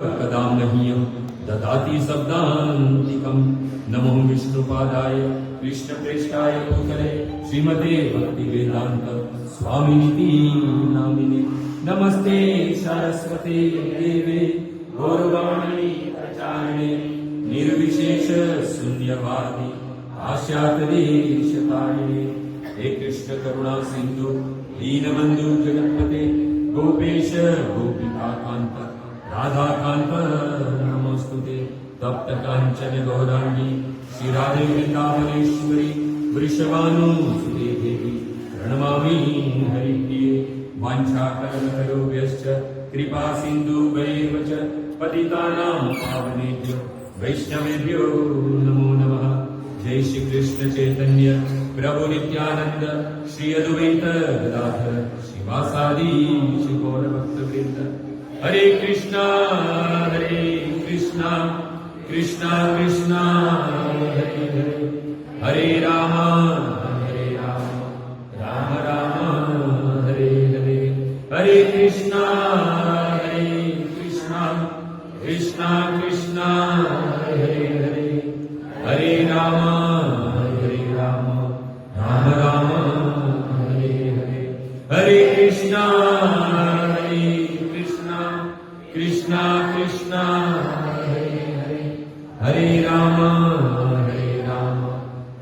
कदामह्यं ददाति शब्दान्तिकं। नमो विष्णुपादाय कृष्णप्रेष्ठाय भूतले श्रीमते भक्तिवेदान्त स्वामिनिति नामिने। नमस्ते सरस्वते देवे गौरवाणी प्रचारिणे निर्विशेष शून्यवादी पाश्चात्यदेशतारिणे। हे कृष्ण करुणा सिंधु दीनबंधु जगत्पते गोपेश गोपिकाकांत राधाकांत नमोस्तुते। तप्त कांचन गौरांगी श्रीराधे वृंदावनेश्वरी वृषभानुसुते देवी प्रणमामि हरिप्रिये। वाञ्छाकल्पतरुभ्यश्च कृपा सिन्धुभ्यैव च पतितानां पावनेभ्यो वैष्णवेभ्यो नमो नमः। जय श्री कृष्ण चैतन्य प्रभु नित्यानंद श्री अद्वैत गदाधर श्रीवासादि श्री गौर भक्तवृंद। हरे कृष्णा कृष्णा कृष्णा हरे हरे। हरे राम राम राम हरे हरे। हरे कृष्णा कृष्णा कृष्णा हरे हरे। हरे राम राम राम हरे हरे। हरे कृष्णा कृष्णा कृष्णा हरे हरे। हरे राम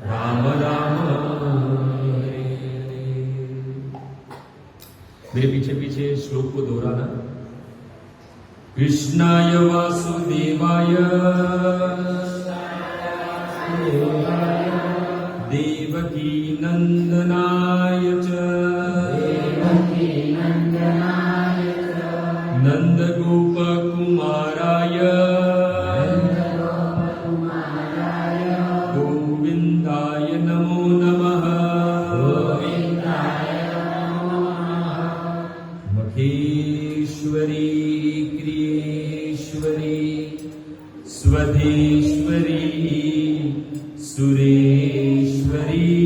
राम राम हरे हरे। मेरे पीछे पीछे श्लोक को दोहराना। कृष्णाय वासुदेवाय देवकी नंदनाय च नंदगोपकुमाराय गोविंदाय नमो नमः। महेश्वरी क्रियेश्वरी स्वधेश्वरी सुरेश्वरी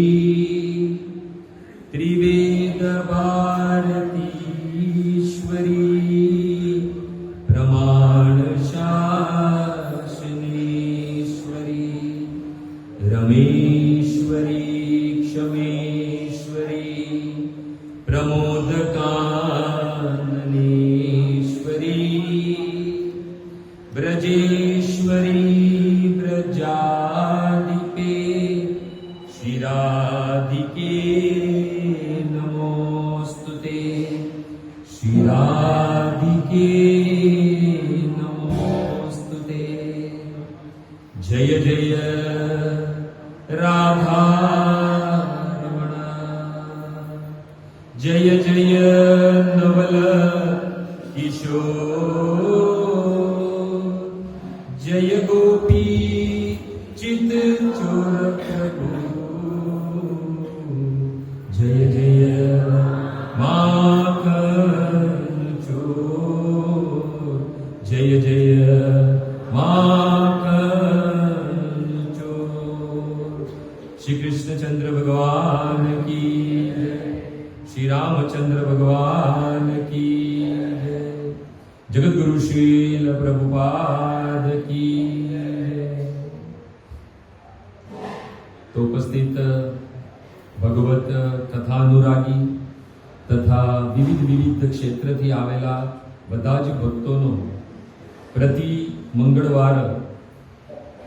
त्रिवेद भारतीश्वरी प्रमाण शासनेश्वरी रमेश्वरी क्षमेश्वरी प्रमोदकाननेश्वरी ब्रजेश्वरी ब्रजादिके श्रीराधिके नमोस्तुते। श्रीराधिके नमोस्तुते। जय जय राधा रमण। जय जय नवल किशोर। जय गोपी चित चोर प्रभु। जय जय माखन चोर। जय जय माखन चोर। श्री कृष्णचंद्र भगवान की जय। श्री रामचंद्र भगवान की जय। जगत गुरु श्रील प्रभुपाद की जय। तो उपस्थित भगवत कथानुरागी तथा વિવિધ ક્ષેત્રથી આવેલા બધા જ ભક્તોનો પ્રતિ મંગળવાર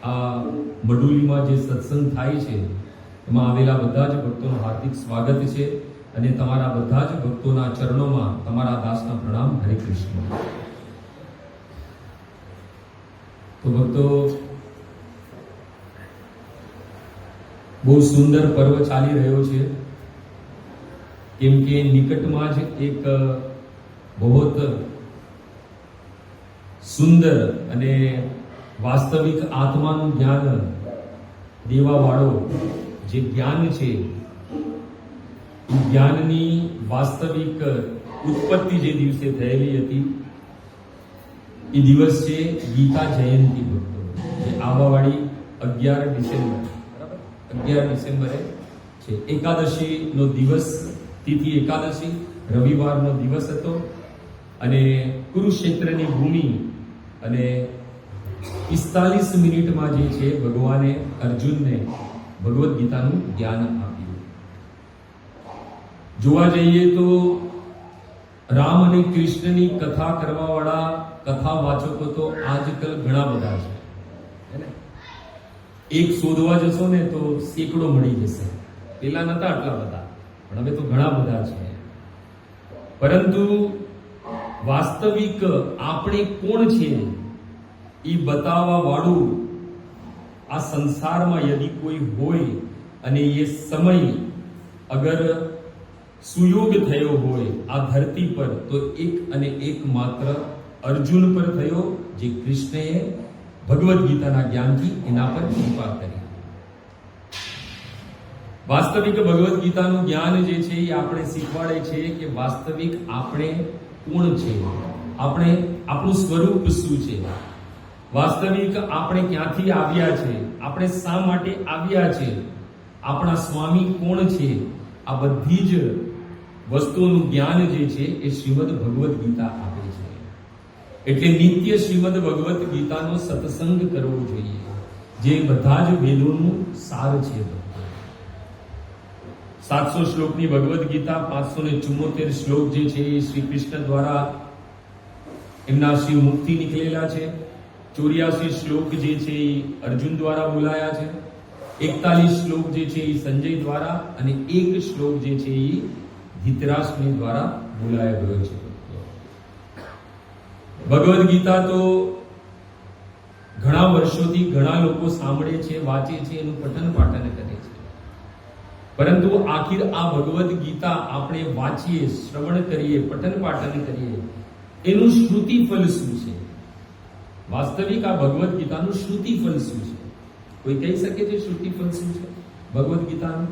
આ મડુલીમાં જે સત્સંગ થાય છે એમાં આવેલા બધા જ ભક્તોનું હાર્દિક સ્વાગત છે અને તમારા બધા જ ભક્તોના ચરણોમાં તમારા દાસના પ્રણામ. હરે કૃષ્ણ. તો ભક્તો, બહુ સુંદર પર્વ ચાલી રહ્યો છે, કેમ કે નિકટમાં જ એક બહુત સુંદર અને વાસ્તવિક આત્માનું જ્ઞાન દેવાવાળો જે જ્ઞાન છે એ જ્ઞાનની વાસ્તવિક ઉત્પત્તિ જે દિવસે થયેલી હતી એ દિવસ છે ગીતા જયંતિ. ભક્તો, જે આવવાવાળી 11 ડિસેમ્બર, બરાબર, 11 ડિસેમ્બરે છે એકાદશીનો દિવસ. તિથિ એકાદશી રવિવારનો દિવસ હતો અને કુરુક્ષેત્રની ભૂમિ અને 45 મિનિટમાં જે છે ભગવાને અર્જુનને ભગવદ્ ગીતાનું જ્ઞાન આપ્યું. જોવા જઈએ તો રામ અને કૃષ્ણની કથા કરવા વાળા કથા વાચકો તો આજકાલ ઘણા બધા છે. એક શોધવા જશો ને તો સેંકડો મળી જશે. પેલા નતા આટલા બધા, પણ હવે તો ઘણા બધા છે. પરંતુ વાસ્તવિક આપણે કોણ છે એ બતાવવા વાળું આ સંસારમાં યદિ કોઈ હોય અને એ સમય અગર સુયોગ થયો હોય આ ધરતી પર, તો એક અને એક માત્ર અર્જુન પર થયો, જે કૃષ્ણએ ભગવદ્ ગીતાના જ્ઞાનથી એના પર કૃપા કરી. વાસ્તવિક ભગવદ્ ગીતાનું જ્ઞાન જે છે એ આપણે શીખવાડે છે કે વાસ્તવિક આપણે કોણ છે, આપણે આપણું સ્વરૂપ શું છે, વાસ્તવિક આપણે ક્યાંથી આવ્યા છે, આપણે શા માટે આવ્યા છે, આપણા સ્વામી કોણ છે. આ બધી જ વસ્તુઓનું જ્ઞાન જે છે એ શ્રીમદ ભગવદ્ ગીતા આપે છે. એટલે નિત્ય શ્રીમદ ભગવદ્ ગીતાનો સત્સંગ કરવો જોઈએ, જે બધા જ વેદોનું સાર છે. 700 શ્લોકની ભગવદ્ ગીતા, 574 શ્લોક જે છે એ શ્રી કૃષ્ણ દ્વારા એમના શિવ મુક્તિ નીકળેલા છે. 84 શ્લોક જે છે એ અર્જુન દ્વારા બોલાયા છે. 41 શ્લોક જે છે એ સંજય દ્વારા, અને 1 શ્લોક જે છે એ ધૃતરાષ્ટ્ર દ્વારા બોલાયો ગયો છે. ભગવદ્ ગીતા તો ઘણા વર્ષોથી ઘણા લોકો સાંભળે છે, વાંચે છે, એનું પઠન પાઠન કરે છે. પરંતુ આખિર આ ભગવદ્ ગીતા આપણે વાંચીએ, શ્રવણ કરીએ, પઠન પાઠન કરીએ, એનું શ્રુતિફલ શું છે? વાસ્તવિક આ ભગવદ્ ગીતાનું શ્રુતિફલ શું છે? કોઈ કહી શકે છે શ્રુતિફલ શું છે ભગવદ્ ગીતાનું?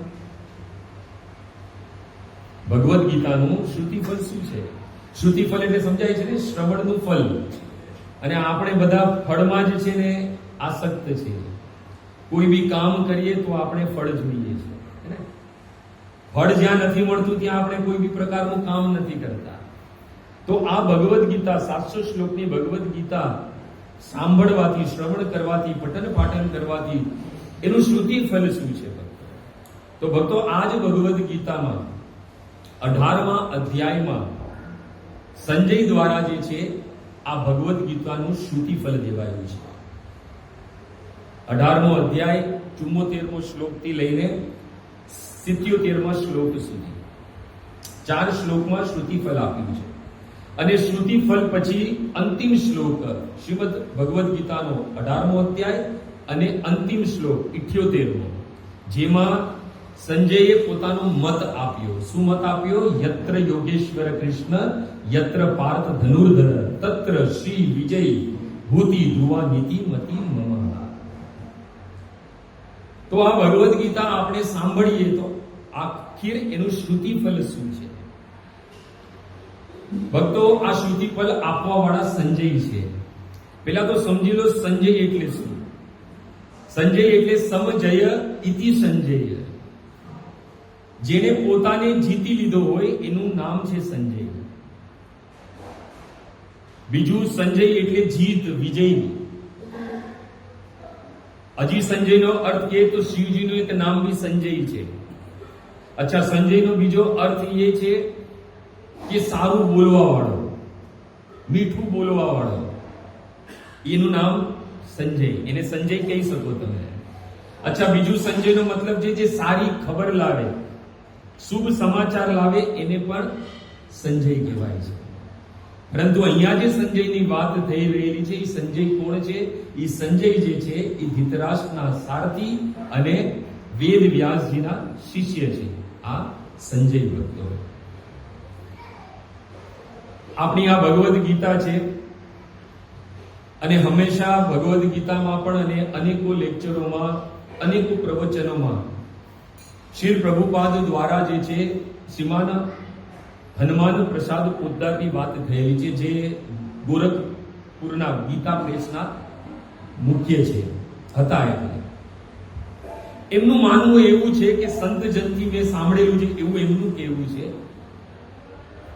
ભગવદ્ ગીતાનું શ્રુતિફલ શું છે? શ્રુતિફલ એટલે સમજાય છે ને, શ્રવણનું ફલ. અને આપણે બધા ફળમાં જ છે ને આસક્ત છે. કોઈ બી કામ કરીએ તો આપણે ફળ જોઈએ છે. ફળ જ્યાં નથી મળતું ત્યાં આપણે કોઈ બી પ્રકારનું કામ નથી કરતા. તો આ ભગવદ્ ગીતા, 700 શ્લોકની ભગવદ્ ગીતા સાંભળવાથી, શ્રવણ કરવાથી, પઠન પાઠન કરવાથી એનું શ્રુતિ ફલ શું છે? તો ભક્તો, આ જ ભગવદ્ ગીતામાં 18મા અધ્યાયમાં સંજય દ્વારા જે છે આ ભગવદ્ ગીતાનું શ્રુતિ ફલ દેવાયું છે. 18મો અધ્યાય 74મો શ્લોકથી લઈને 77મા શ્લોક સુધી 4 શ્લોકમાં શ્રુતિફલ આપ્યું છે. અને શ્રુતિફલ પછી અંતિમ શ્લોક શ્રીમદ ભગવદ્ ગીતાનો 18મો અધ્યાય અને અંતિમ શ્લોક 78મો, જેમાં સંજયે પોતાનો મત આપ્યો. શું મત આપ્યો? યત્ર યોગેશ્વર કૃષ્ણ યત્ર પાર્થ ધનુર્ધર તત્ર શ્રી વિજય ભૂતિ ધ્રુવા નીતિ મતિ મમ. તો આ ભગવદ્ ગીતા આપણે સાંભળીએ તો આખિર એનું શ્રુતિફલ શું છે? ભક્તો, આ શ્રુતિફલ આપવા વાળા સંજય છે. પેલા તો સમજી લો સંજય એટલે શું. સંજય એટલે સમજય ઇતિ સંજય. જેને પોતાને જીતી લીધો હોય એનું નામ છે સંજય. બીજું સંજય એટલે જીત, વિજય. હજી સંજયનો અર્થ કે તો શિવજીનું એક નામ બી સંજય છે. અચ્છા, સંજયનો બીજો અર્થ એ છે કે સારું બોલવા વાળો, મીઠું બોલવા વાળો. એનું નામ સંજય, એને સંજય કહી શકો તમે. અચ્છા, બીજું સંજયનો મતલબ છે જે સારી ખબર લાવે, શુભ સમાચાર લાવે, એને પણ સંજય કહેવાય છે. પરંતુ અહીંયા જે સંજયની વાત થઈ રહેલી છે એ સંજય કોણ છે? એ સંજય જે છે એ ધૃતરાષ્ટ્રના સારથી અને વેદ વ્યાસજીના શિષ્ય છે. આ સંજય ભક્તો. આપણી આ ભગવદ્ ગીતા છે અને હંમેશા ભગવદ્ ગીતામાં પણ અને અનેકો લેક્ચરોમાં, અનેકો પ્રવચનોમાં શ્રી પ્રભુપાદ દ્વારા જે છે શ્રીમાન હનુમાન પ્રસાદ પોદ્દારની વાત થયેલી છે, જે ગોરખપુરના ગીતા પ્રેસના મુખ્ય છે હતા. એટલે એમનું માનવું એવું છે કે સંતજનથી મેં સાંભળેલું છે, એવું એમનું કહેવું છે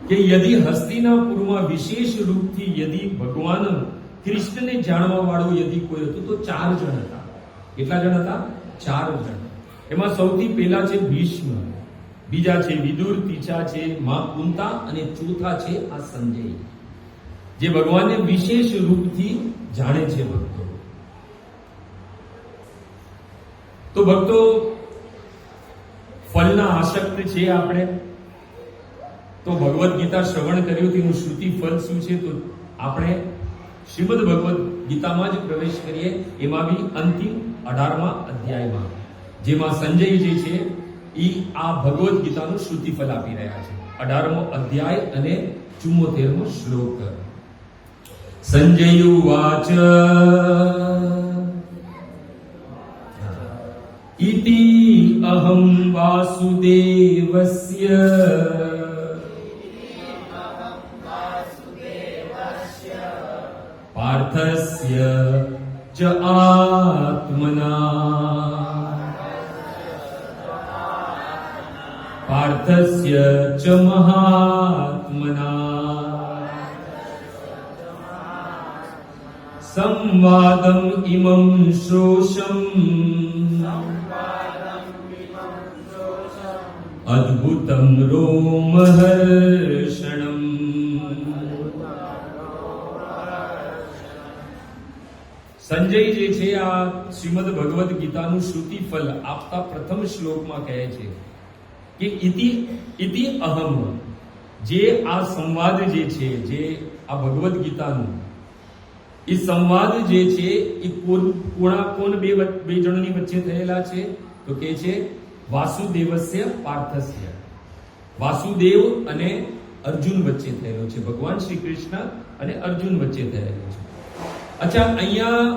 કે યદિ હસ્તિનાપુરમાં વિશેષ રૂપથી યદિ ભગવાન કૃષ્ણને જાણવા વાળું યદિ કોઈ હતું તો 4 જણ હતા. કેટલા જણ હતા? 4 જણ. એમાં સૌથી પહેલા છે ભીષ્મ, બીજા છે વિદુર, ત્રીજા છે મા કુંતા અને ચોથા છે આ સંજય, જે ભગવાનને વિશેષ રૂપથી જાણે છે ભક્તો. તો ભક્તો, ફળના આસક્ત છે આપણે, તો ભગવદ્ ગીતા શ્રવણ કર્યું તેનું શ્રુતિ ફળ શું છે? તો આપણે શ્રીમદ ભગવદ્ ગીતામાં જ પ્રવેશ કરીએ, એમાં બી અંતિમ 18મા અધ્યાયમાં, જેમાં સંજય જે છે એ આ ભગવદ્ ગીતાનું શ્રુતિ ફળ આપી રહ્યા છે. 18મો અધ્યાય અને 74મો શ્લોક. સંજય ઉવાચ ઇતિ અહમ વાસુદેવસ્ય પાર્થસ્ય ચ મહાત્મના સંવાદમ ઇમં શ્રોષમ અદ્ભુતમ રોમહર્ષણમ. સંજય જે છે આ શ્રીમદ ભગવદ્ ગીતાનું શ્રુતિ ફલ આપતા પ્રથમ શ્લોકમાં કહે છે કે ઇતિ અહમ, જે આ સંવાદ જે છે, જે આ ભગવદ્ ગીતાનું એ સંવાદ જે છે એ કોણ બે જણની વચ્ચે થયેલા છે? તો કે છે વાસુદેવસ્ય પાર્થસ્ય, વાસુદેવ અને અર્જુન વચ્ચે થયેલો છે. ભગવાન શ્રી કૃષ્ણ અને અર્જુન વચ્ચે થયેલો છે. અચ્છા, અહીંયા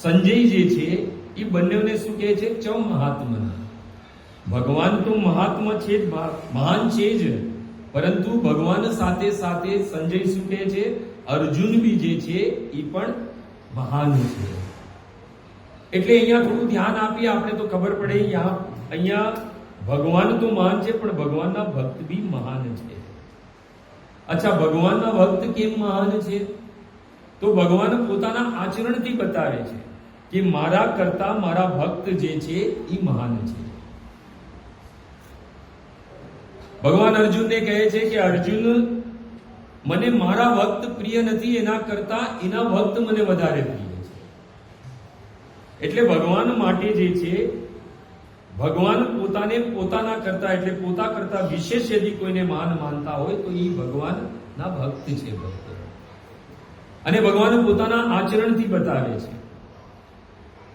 સંજય જે છે એ બંનેને શું કહે છે? ચ મહાત્મના. ભગવાન તો મહાત્મા છે, મહાન છે જ, પરંતુ ભગવાન સાથે સાથે સંજય શું કહે છે? અર્જુન બી જે છે એ પણ મહાન છે. એટલે અહીંયા થોડું ધ્યાન આપીએ આપણે તો ખબર પડે. અહીંયા ભગવાન તો મહાન છે, પણ ભગવાનના ભક્ત બી મહાન છે. અચ્છા, ભગવાનના ભક્ત કેમ મહાન છે? તો ભગવાન પોતાના આચરણથી બતાવે છે કે મારા કરતા મારા ભક્ત જે છે એ મહાન છે. ભગવાન અર્જુનને કહે છે કે અર્જુન, મને મારા ભક્ત પ્રિય નથી, એના કરતા એના ભક્ત મને વધારે પ્રિય છે. એટલે ભગવાન માટે જે છે, ભગવાન પોતાને પોતાના કરતા, એટલે પોતા કરતા વિશેષ યદિ કોઈને મહાન માનતા હોય તો એ ભગવાનના ભક્ત છે. ભક્ત અને ભગવાન પોતાના આચરણથી બતાવે છે.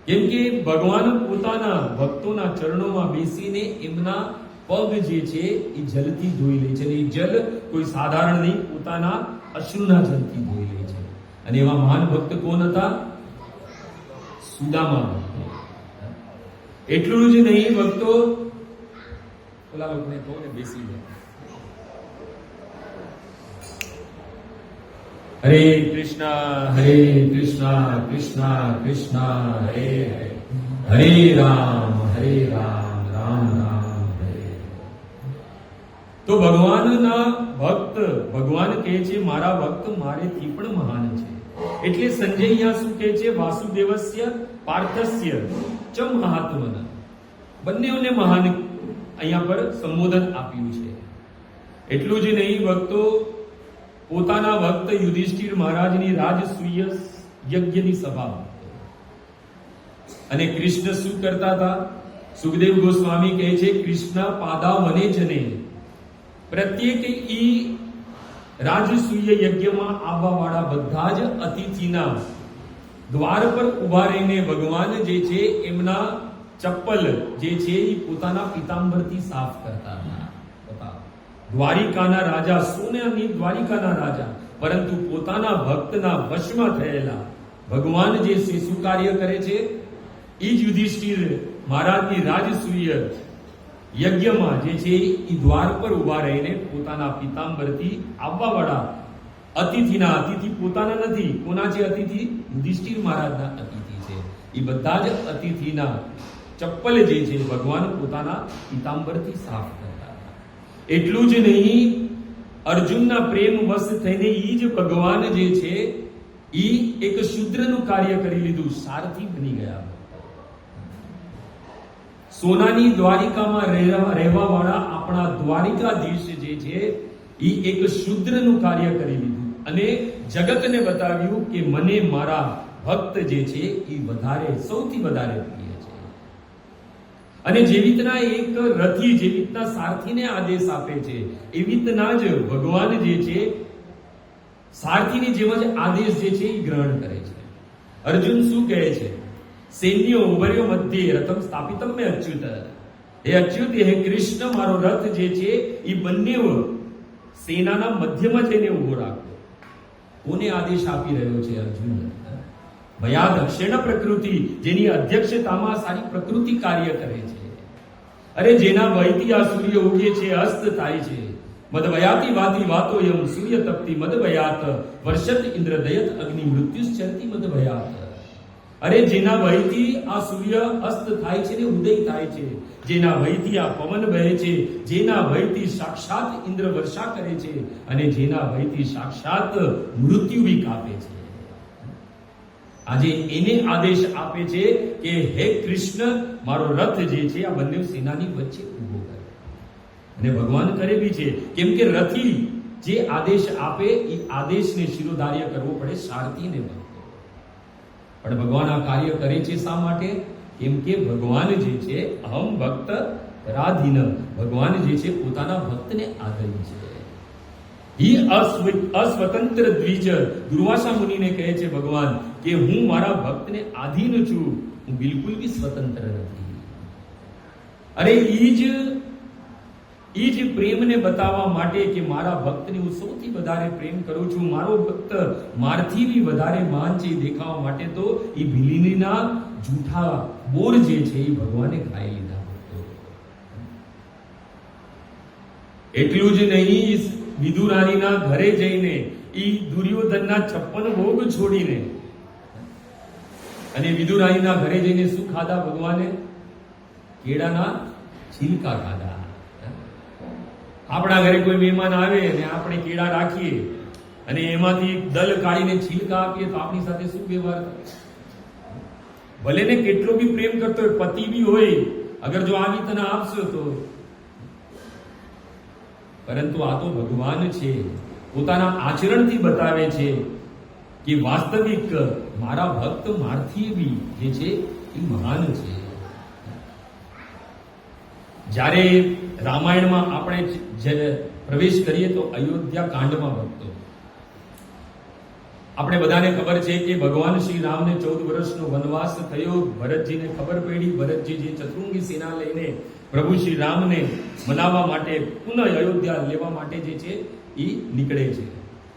કેમ કે ભગવાન પોતાના ભક્તોના ચરણોમાં બેસીને એમના પગ જે છે એ જલથી ધોઈ લે છે. અને એ જલ કોઈ સાધારણ નહીં, પોતાના અશ્રુના જલથી ધોઈ લે છે. અને એવા મહાન ભક્ત કોણ હતા? સુદામા ભક્ત. એટલું જ નહીં ભક્તો, ઓલા લોકોને કહો ને બેસી જાય. હરે કૃષ્ણ કૃષ્ણ કૃષ્ણ હરે હરે, હરે રામ રામ રામ હરે. તો ભગવાનના ભક્ત, ભગવાન કહે છે મારા ભક્ત મારેથી પણ મહાન છે. એટલે સંજય અહીંયા શું કહે છે? વાસુદેવસ્ય પાર્થસ્ય ચ મહાત્મના. બંનેઓને મહાન અહીંયા પર સંબોધન આપ્યું છે. એટલું જ નહીં ભક્તો, પોતાના ભક્ત યુધિષ્ઠિર મહારાજની રાજસૂય યજ્ઞની સભા. અને કૃષ્ણ શું કરતા હતા? સુખદેવ ગોસ્વામી કહે છે કૃષ્ણ પાદા વને જને, પ્રત્યેક ઈ રાજસૂય યજ્ઞમાં આવવા વાળા બધા જ અતિથિના દ્વાર પર ઉભા રહીને ભગવાન જે છે એમના ચપ્પલ જે છે એ પોતાના પિતાંબરથી સાફ કરતા હતા. દ્વારિકાના રાજા, સોનાની દ્વારિકાના રાજા, પરંતુ પોતાના ભક્તના વશમાં થયેલા ભગવાન જે છે શું કાર્ય કરે છે? એ જ યુધિષ્ઠિર મહારાજની રાજસૂય યજ્ઞમાં જે છે એ દ્વાર પર ઉભા રહીને પોતાના પિતાંબરથી આવવા વાળા અતિથિના, અતિથિ પોતાના નથી, કોના છે અતિથિ? યુધિષ્ઠિર મહારાજના અતિથિ છે. એ બધા જ અતિથિના ચપ્પલ જે છે ભગવાન પોતાના પિતાંબરથી સાફ કરતા. એટલું જ નહીં, અર્જુનના પ્રેમ વશ થઈને એ જ ભગવાન જે છે ઈ એક શુદ્રનું કાર્ય કરી લીધું, સારથી બની ગયા. સોનાની દ્વારિકામાં રહેવા વાળા આપણા દ્વારિકાધીશ જે છે ઈ એક શુદ્રનું કાર્ય કરી લીધું અને જગતને બતાવ્યું કે મને મારા ભક્ત જે છે એ વધારે, સૌથી વધારે પ્રિય છે. અને જેવી રીતના એક રથી જેવી રીતના સારથીને આદેશ આપે છે, એવી રીતના જ ભગવાન જે છે સારથીની જેમ જ આદેશ જે છે એ ગ્રહણ કરે છે. અર્જુન શું કહે છે? સૈન્યો ઉભર્યો મધ્યે રથમ સ્થાપિતમ મે અચ્યુત. હે અચ્યુત, હે કૃષ્ણ, મારો રથ જે છે એ બંને સેનાના મધ્યમાં જઈને ઉભો રાખો. કોને આદેશ આપી રહ્યો છે અર્જુન? ભયા દક્ષિણ પ્રકૃતિ, જેની અધ્યક્ષતામાં સારી પ્રકૃતિ કાર્ય કરે છે. અરે જેના વયથી આ સૂર્ય ઉગે છે, અસ્ત થાય છે. મદવયાતી વાતી વાતો યમ સૂર્ય તપતી મદવયાત વર્ષત ઇન્દ્રદયત અગ્નિ મૃત્યુશ્ચરતી મદવયાત. અરે જેના વયથી આ સૂર્ય અસ્ત થાય છે ને ઉદય થાય છે, જેના વયથી આ પવન વહે છે, જેના વયથી સાક્ષાત ઇન્દ્ર વર્ષા કરે છે અને જેના વયથી સાક્ષાત મૃત્યુ બી કાપે છે. આજે એને આદેશ આપે છે કે હે કૃષ્ણ, મારો રથ જે છે આ બંને સેનાની વચ્ચે ઉભો કરે. અને ભગવાન કરે બી છે, કેમ કે રથી જે આદેશ આપે એ આદેશને શિરોધાર્ય કરવો પડે સારથીને. પણ ભગવાન આ કાર્ય કરે છે શા માટે? કેમ કે ભગવાન જે છે અહમ ભક્ત પરાધીન, ભગવાન જે છે પોતાના ભક્તને આધીન છે. ઈ અસ્વતંત્ર દ્વિજ, દુર્વાસા મુનિને કહે છે ભગવાન કે હું મારા ભક્તને આધીન છું, હું બિલકુલ બી સ્વતંત્ર નથી. અરે ઈ જ પ્રેમને બતાવવા માટે કે મારા ભક્તને હું સૌથી વધારે પ્રેમ કરું છું, મારો ભક્ત મારથી બી વધારે મહાન છે, દેખાવા માટે તો એ ભીલીનીના જૂઠા બોર જે છે એ ભગવાને ખાઈ લીધા. એટલું જ નહીં, વિદુરાણીના ઘરે જઈને ઈ દુર્યોધનના 56 ભોગ છોડીને અને વિદુરાણીના ઘરે જઈને શું ખાધા ભગવાને? કેળાના છિલકા ખાધા. આપણા ઘરે કોઈ મહેમાન આવે અને આપણે કેળા રાખીએ અને એમાંથી દલ કાઢીને છિલકા આપીએ તો આપણી સાથે શું વ્યવહાર થાય? ભલે ને કેટલો બી પ્રેમ કરતો હોય, પતિ બી હોય, અગર જો આવી તને આપશો તો. પરંતુ આ તો ભગવાન છે, પોતાના આચરણથી બતાવે છે કે વાસ્તવિક મારા ભક્ત મારથી બી જે છે એ મહાન છે. જ્યારે રામાયણમાં આપણે પ્રવેશ કરીએ તો અયોધ્યા કાંડમાં ભક્તો, આપણે બધાને ખબર છે કે ભગવાન શ્રી રામને 14 વર્ષનો વનવાસ થયો. ભરતજીને ખબર પડી, ભરતજી જે ચતુરંગી સેના લઈને પ્રભુ શ્રી રામને મનાવવા માટે પુનઃ અયોધ્યા લેવા માટે જે છે એ નીકળે છે.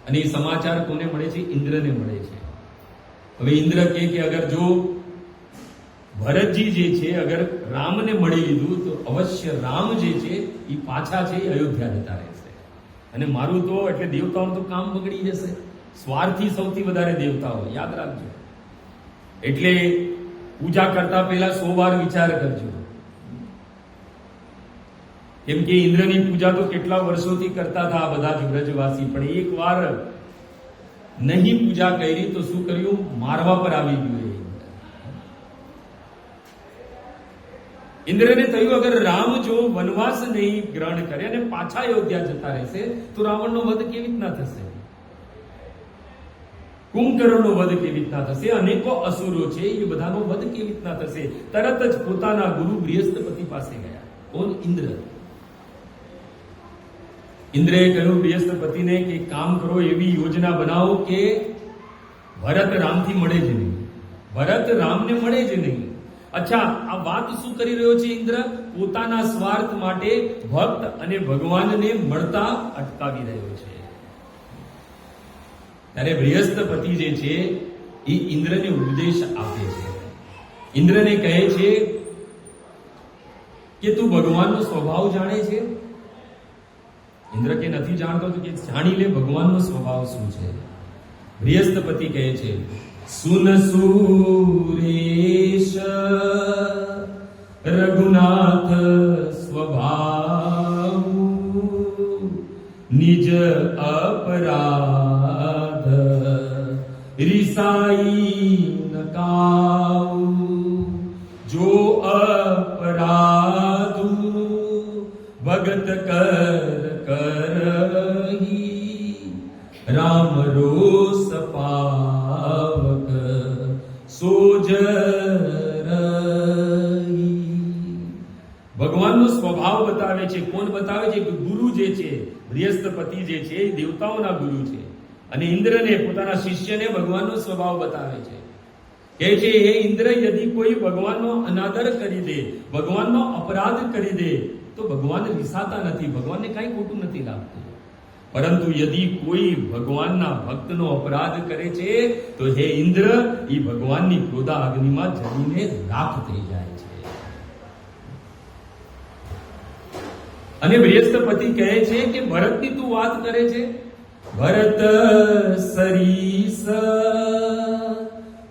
અને એ સમાચાર કોને મળે છે? ઇન્દ્રને મળે છે. હવે ઇન્દ્ર કે અગર જો ભરતજી જે છે અગર રામને મળી લીધું તો અવશ્ય રામ જે છે એ પાછા છે એ અયોધ્યા જતા રહેશે. અને મારું તો એટલે દેવતાઓનું તો કામ બગડી જશે. સ્વાર્થી સૌથી વધારે દેવતાઓ, યાદ રાખજો. એટલે પૂજા કરતા પહેલા 100 વાર વિચાર કરજો. કેમ કે ઇન્દ્રની પૂજા તો કેટલા વર્ષોથી કરતા હતા બધા જ વ્રજવાસી, પણ એક વાર નહીં પૂજા કરી તો શું કર્યું? મારવા પર આવી ગયું. ઇન્દ્રને થયું અગર રામ જો વનવાસ નહીં ગ્રહણ કરે અને પાછા અયોધ્યા જતા રહેશે તો રાવણનો વધ કેવી રીતના થશે? કુંભકર્ણનો વધ કેવી રીતના થશે? અનેકો અસુરો છે એ બધાનો વધ કેવી રીતના થશે? તરત જ પોતાના ગુરુ બૃહસ્પતિ પાસે ગયા. કોણ? ઇન્દ્ર. ઇન્દ્રએ કહ્યું બૃહસ્પતિને કે કામ કરો, એવી યોજના બનાવો કે ભરત રામથી મળે જ નહીં, ભરત રામને મળે જ નહીં. અચ્છા, આ વાત શું કરી રહ્યો છે ઇન્દ્ર? પોતાના સ્વાર્થ માટે ભક્ત અને ભગવાનને મળતા અટકાવી રહ્યો છે. ત્યારે બૃહસ્પતિ જે છે એ ઇન્દ્રને ઉપદેશ આપે છે. ઇન્દ્રને કહે છે કે તું ભગવાનનો સ્વભાવ જાણે છે? ઇન્દ્ર કે નથી જાણતો. તો કે જાણી લે ભગવાનનો સ્વભાવ શું છે. બૃહસ્પતિ કહે છે સુન સુરેશ રઘુનાથ સ્વભાવ નિજ અપરાધ ऋषि ईसाई नकाऊ जो अपराधु भगत कर करही राम रोस पावक सोज ભગવાનનો સ્વભાવ બતાવે છે. કોણ બતાવે છે? કે ગુરુ જે છે, બૃહસ્પતિ જે છે એ દેવતાઓના ગુરુ છે, અને ઇન્દ્રને પોતાના શિષ્યને ભગવાનનો સ્વભાવ બતાવે છે. કહે છે, હે ઇન્દ્ર, યદિ કોઈ ભગવાનનો અનાદર કરી દે, ભગવાનનો અપરાધ કરી દે, તો ભગવાન રિસાતા નથી, ભગવાનને કાંઈ ખોટું નથી લાગતું. પરંતુ યદિ કોઈ ભગવાનના ભક્તનો અપરાધ કરે છે, તો હે ઇન્દ્ર, એ ભગવાનની ક્રોધા અગ્નિમાં જડીને રાખ થઈ જાય છે. અને બૃહસ્પતિ કહે છે કે ભરતની તું વાત કરે છે, ભરત સરીસ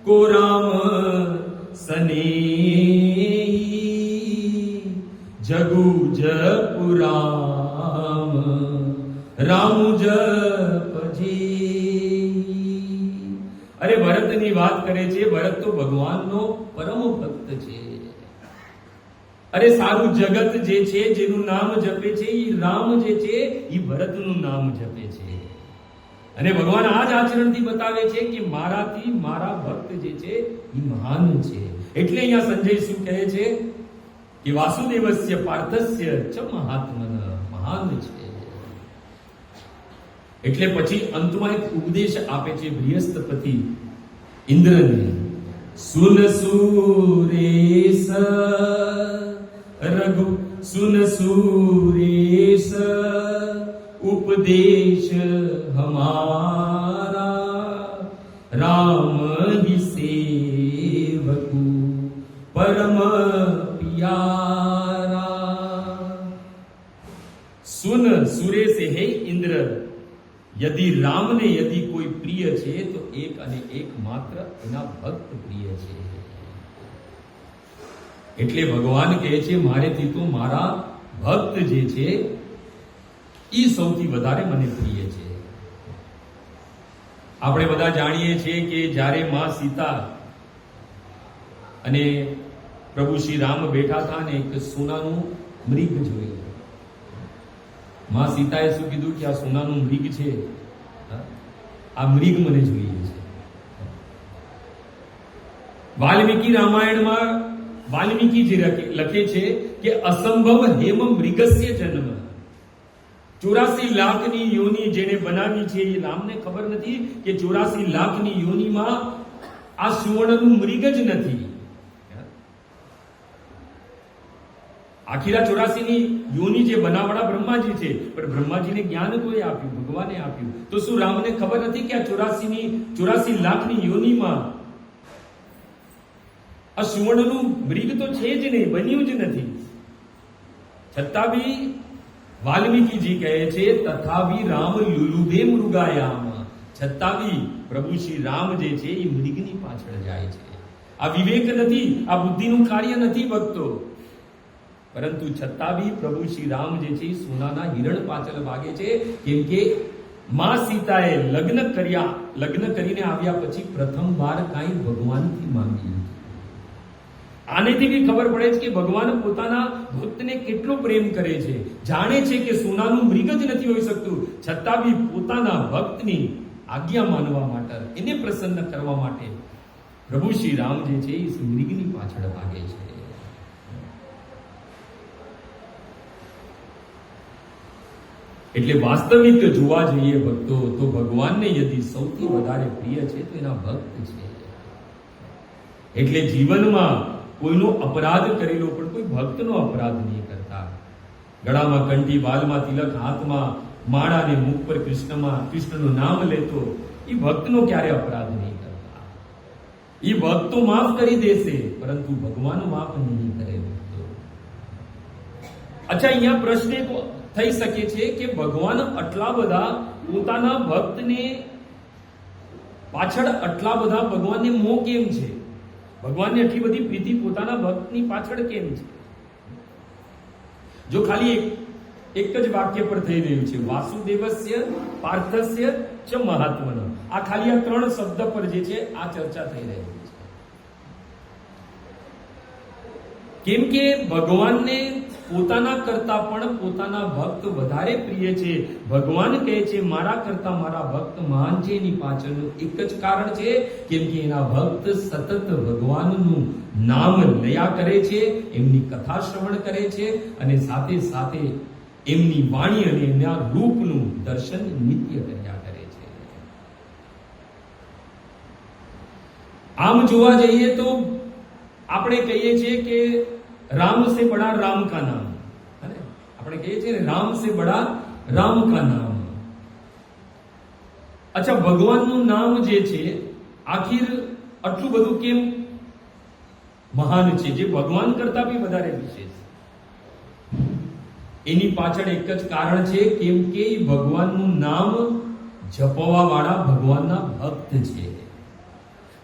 કો રામ સનેહી જગુ જપુ રામ રામ જપજે. અરે ભરતની વાત કરે છે, ભરત તો ભગવાનનો પરમ ભક્ત છે. અરે સારું જગત જે છે, જેનું નામ જપે છે, એ રામ જે છે એ ભરતનું નામ જપે છે. અને ભગવાન આ જ આચરણથી બતાવે છે કે મારાથી મારા ભક્ત જે છે એ મહાન છે. એટલે અહીંયા સંજય શું કહે છે કે વાસુદેવસ્ય પાર્થસ્ય ચ મહાત્મન, મહાન છે. એટલે પછી અંતમાં એક ઉપદેશ આપે છે બૃહસ્પતિ ઇન્દ્રને, સુન સુરેશ રઘુ સુન સુરેશ ઉપદેશ હમારા રામ હિ સેવકુ પરમ પિયારા. સુન સુરેશ, હે ઇન્દ્ર, યદિ રામને યદિ કોઈ પ્રિય છે તો એક અને એક માત્ર એના ભક્ત પ્રિય છે. એટલે ભગવાન કહે છે મારેથી તો મારા ભક્ત જે છે એ સૌથી વધારે મને પ્રિય છે. આપણે બધા જાણીએ છીએ કે જ્યારે માં સીતા અને પ્રભુ શ્રી રામ બેઠા હતા ને એક સોનાનું મૃગ જોયું. માં સીતાએ શું કીધું કે આ સોનાનું મૃગ છે, આ મૃગ મને જોઈએ છે. વાલ્મીકી રામાયણમાં વાલ્મીકી જે લખે છે કે અસંભવ હેમ મૃગસ્ય જન્મ. 84 લાખની યોની જેને બનાવી છે એ રામને ખબર નથી કે 84 લાખની યોનીમાં આ સુવર્ણનું મૃગ જ નથી. આખીરા 84 ની યોની જે બનાવડા બ્રહ્માજી છે, પણ બ્રહ્માજીને જ્ઞાન કોઈ આપ્યું, ભગવાને આપ્યું. તો શું રામને ખબર નથી કે આ 84 લાખની યોનીમાં આ સુવર્ણનું મૃગ તો છે જ નહીં, બન્યું જ નથી. છતાં બી વાલ્મીકીજી કહે છે તથાવી રામ લુલુભે મૃગાયામ, છતાં બી પ્રભુ શ્રી રામ જે છે એ મૃગની પાછળ જાય છે. આ વિવેક નથી, આ બુદ્ધિનું કાર્ય નથી ભક્તો. પરંતુ છતાં બી પ્રભુ શ્રી રામ જે છે એ સોનાના હિરણ પાછળ ભાગે છે. કેમ કે માં સીતાએ લગ્ન કરીને આવ્યા પછી પ્રથમ વાર કાંઈ ભગવાનથી માંગ્યું. આનેથી બી ખબર પડે છે કે ભગવાન પોતાના ભક્તને કેટલો પ્રેમ કરે છે. જાણે છે કે સોનાનું મૃગ જ નથી હોઈ શકતું, છતાં બી પોતાના ભક્તની આજ્ઞા માનવા માટે, એને પ્રસન્ન કરવા માટે પ્રભુ શ્રી રામ જે છે એ મૃગની પાછળ ભાગે છે. એટલે વાસ્તવિક જોવા જઈએ ભક્તો તો ભગવાનને યદિ સૌથી વધારે પ્રિય છે તો એના ભક્ત છે. એટલે જીવનમાં કોઈનો અપરાધ કરેલો પણ કોઈ ભક્તનો અપરાધ નહીં કરતા. ગળામાં કંઠી, બાલમાં તિલક, હાથમાં માળા ને મુખ પર કૃષ્ણનું નામ લેતો એ ભક્તનો ક્યારે અપરાધ નહીં કરતા. એ ભક્ત તો માફ કરી દેશે, પરંતુ ભગવાન માફ નહીં કરે ભક્તો. અચ્છા, અહીંયા પ્રશ્ન થઈ શકે છે કે ભગવાન આટલા બધા પોતાના ભક્તને પાછળ આટલા બધા ભગવાનને મોહ કેમ છે? ભગવાનને આટલી બધી પ્રીતિ પોતાના ભક્તની પાછળ કેમ છે? જો ખાલી એક જ વાક્ય પર થઈ રહ્યું છે, વાસુદેવસ્ય પાર્થસ્ય ચ મહાત્મન. આ ખાલી આ 3 શબ્દ પર જે છે આ ચર્ચા થઈ રહી છે. કેમ કે ભગવાનને પોતાના કરતા પણ પોતાના ભક્ત વધારે પ્રિય છે. ભગવાન કહે છે મારા કરતા મારા ભક્ત મહાન છે. એની પાછળનું એક જ કારણ છે, કેમ કે એના ભક્ત સતત ભગવાનનું નામ લયા કરે છે, એમની કથા શ્રવણ કરે છે અને સાથે સાથે એમની વાણી અને એના રૂપનું દર્શન નિત્ય કર્યા કરે છે. આમ જોવા જઈએ તો આપણે કહીએ છીએ કે राम से बड़ा राम का नाम, આપણે કહીએ છીએ ને રામ से बड़ा राम का नाम. અચ્છા, ભગવાનનું નામ જે છે આખિર આટલું બધું કેમ મહાન છે, જે ભગવાન કરતા બી વધારે વિશેષ? એની પાછળ એક જ કારણ છે, કેમ કે ભગવાનનું નામ જપવા વાળા ભગવાનના ભક્ત છે.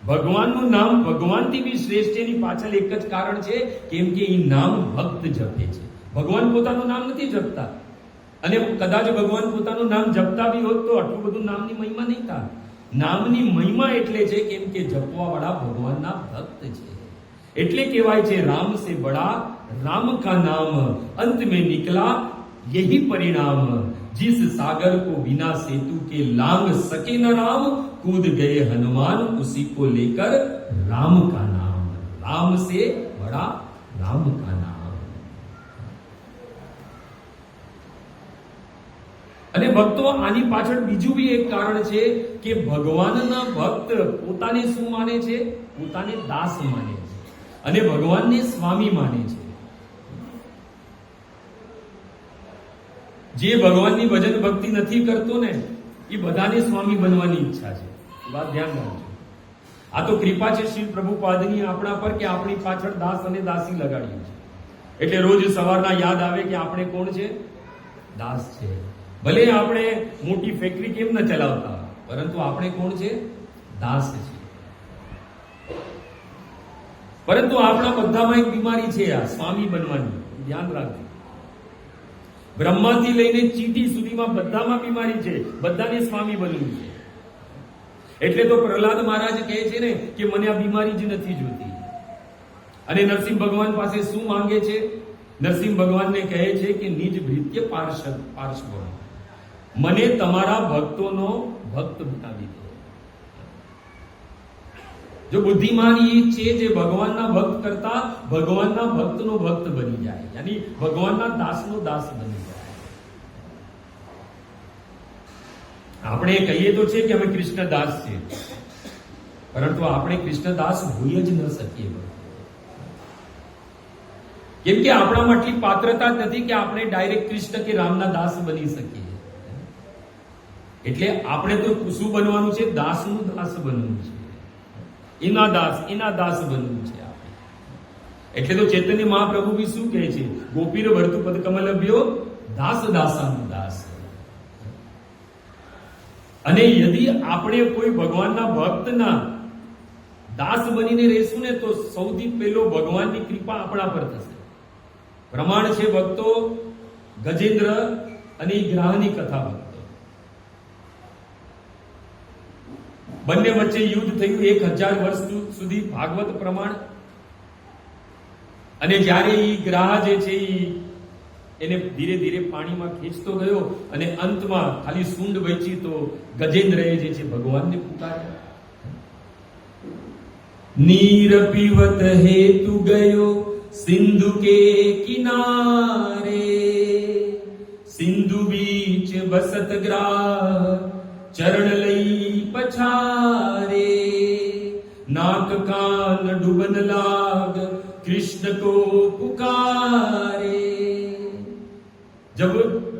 ભગવાનનું નામ ભગવાનથી બી શ્રેષ્ઠ છે. એની પાછળ એક જ કારણ છે, કેમ કે એ નામ ભક્ત જપે છે. ભગવાન પોતાનું નામ નથી જપતા, અને કદાચ ભગવાન પોતાનું નામ જપતા બી હોત તો આટલું બધું નામની મહિમા નહીં થાય. નામની મહિમા એટલે છે કેમ કે જપવા વાળા ભગવાનના ભક્ત છે. એટલે કહેવાય છે રામ સે બડા राम का नाम अंत में निकला यही परिणाम. जिस सागर को बिना सेतु के लांग सके न राम, कूद गए हनुमान उसी को लेकर राम का नाम. राम से बड़ा राम का नाम. અને ભક્તો આની પાછળ બીજું બી એક કારણ છે કે ભગવાનના ભક્ત પોતાને શું માને છે? પોતાને દાસ માને છે અને ભગવાનને સ્વામી માને છે. જે ભગવાનની ભજન ભક્તિ નથી કરતો ને એ બધાને સ્વામી બનવાની ઈચ્છા છે. વાત ધ્યાન રાખજો. આ તો કૃપા છે શ્રી પ્રભુપાદની આપણા પર કે આપણી પાછળ દાસ અને દાસી લગાડ્યું છે. એટલે રોજ સવારના યાદ આવે કે આપણે કોણ છે? દાસ છે. ભલે આપણે મોટી ફેક્ટરી કેમ ન ચલાવતા, પરંતુ આપણે કોણ છે? દાસ છે. પરંતુ આપણા બધામાં એક બીમારી છે, આ સ્વામી બનવાની. ધ્યાન રાખજો. બ્રહ્માથી લઈને ચીટી સુધીમાં બધામાં બીમારી છે, બધાને સ્વામી બનવું છે. એટલે તો પ્રહલાદ મહારાજ કહે છે ને કે મને આ બીમારી જ નથી જોતી. અને નરસિંહ ભગવાન પાસે શું માંગે છે? નરસિંહ ભગવાનને કહે છે કે નિજ ભૃત્ય પાર્શ્વ, મને તમારા ભક્તોનો ભક્ત બનાવી દો. જો બુદ્ધિમાન એ છે જે ભગવાનના ભક્ત કરતા ભગવાનના ભક્તનો ભક્ત બની જાય, યાની ભગવાનના દાસનો દાસ બની જાય. આપણે કહીએ તો છે કે અમે કૃષ્ણદાસ છે, પરંતુ આપણે કૃષ્ણદાસ હોઈ જ ન શકીએ. કેમ કે આપણામાં આટલી પાત્રતા નથી કે આપણે ડાયરેક્ટ કૃષ્ણ કે રામના દાસ બની શકીએ. એટલે આપણે તો શું બનવાનું છે? દાસનું દાસ બનવું છે. એના દાસ બનવું છે આપણે. એટલે તો ચૈતન્ય મહાપ્રભુ બી શું કહે છે? ગોપીર વર્તુ પદ કમલભ્યો દાસ દાસાનું દાસ. અને યદિ આપણે કોઈ ભગવાનના ભક્તના દાસ બનીને રહેશું ને તો સૌથી પહેલો ભગવાનની કૃપા આપણા પર થશે. પ્રમાણ છે ભક્તો ગજેન્દ્ર અને ગ્રાહની કથા. ભક્તો બંને વચ્ચે યુદ્ધ થયું 1000 વર્ષ સુધી ભાગવત પ્રમાણ. અને જ્યારે એ ગ્રાહ જે છે એને ધીરે ધીરે પાણીમાં ખેંચતો ગયો અને અંતમાં ખાલી સૂંઢ વહેંચી તો ગજેન્દ્રએ જે છે ભગવાનને પુકાર્યા. નીર પીવત હેતુ ગયો સિંધુ કે કિનારે, સિંધુ બીચ બસત ગ્રાહ ચરણ લઈ પછારે, नाक कान डूबन लाग कृष्ण को पुकारे। जब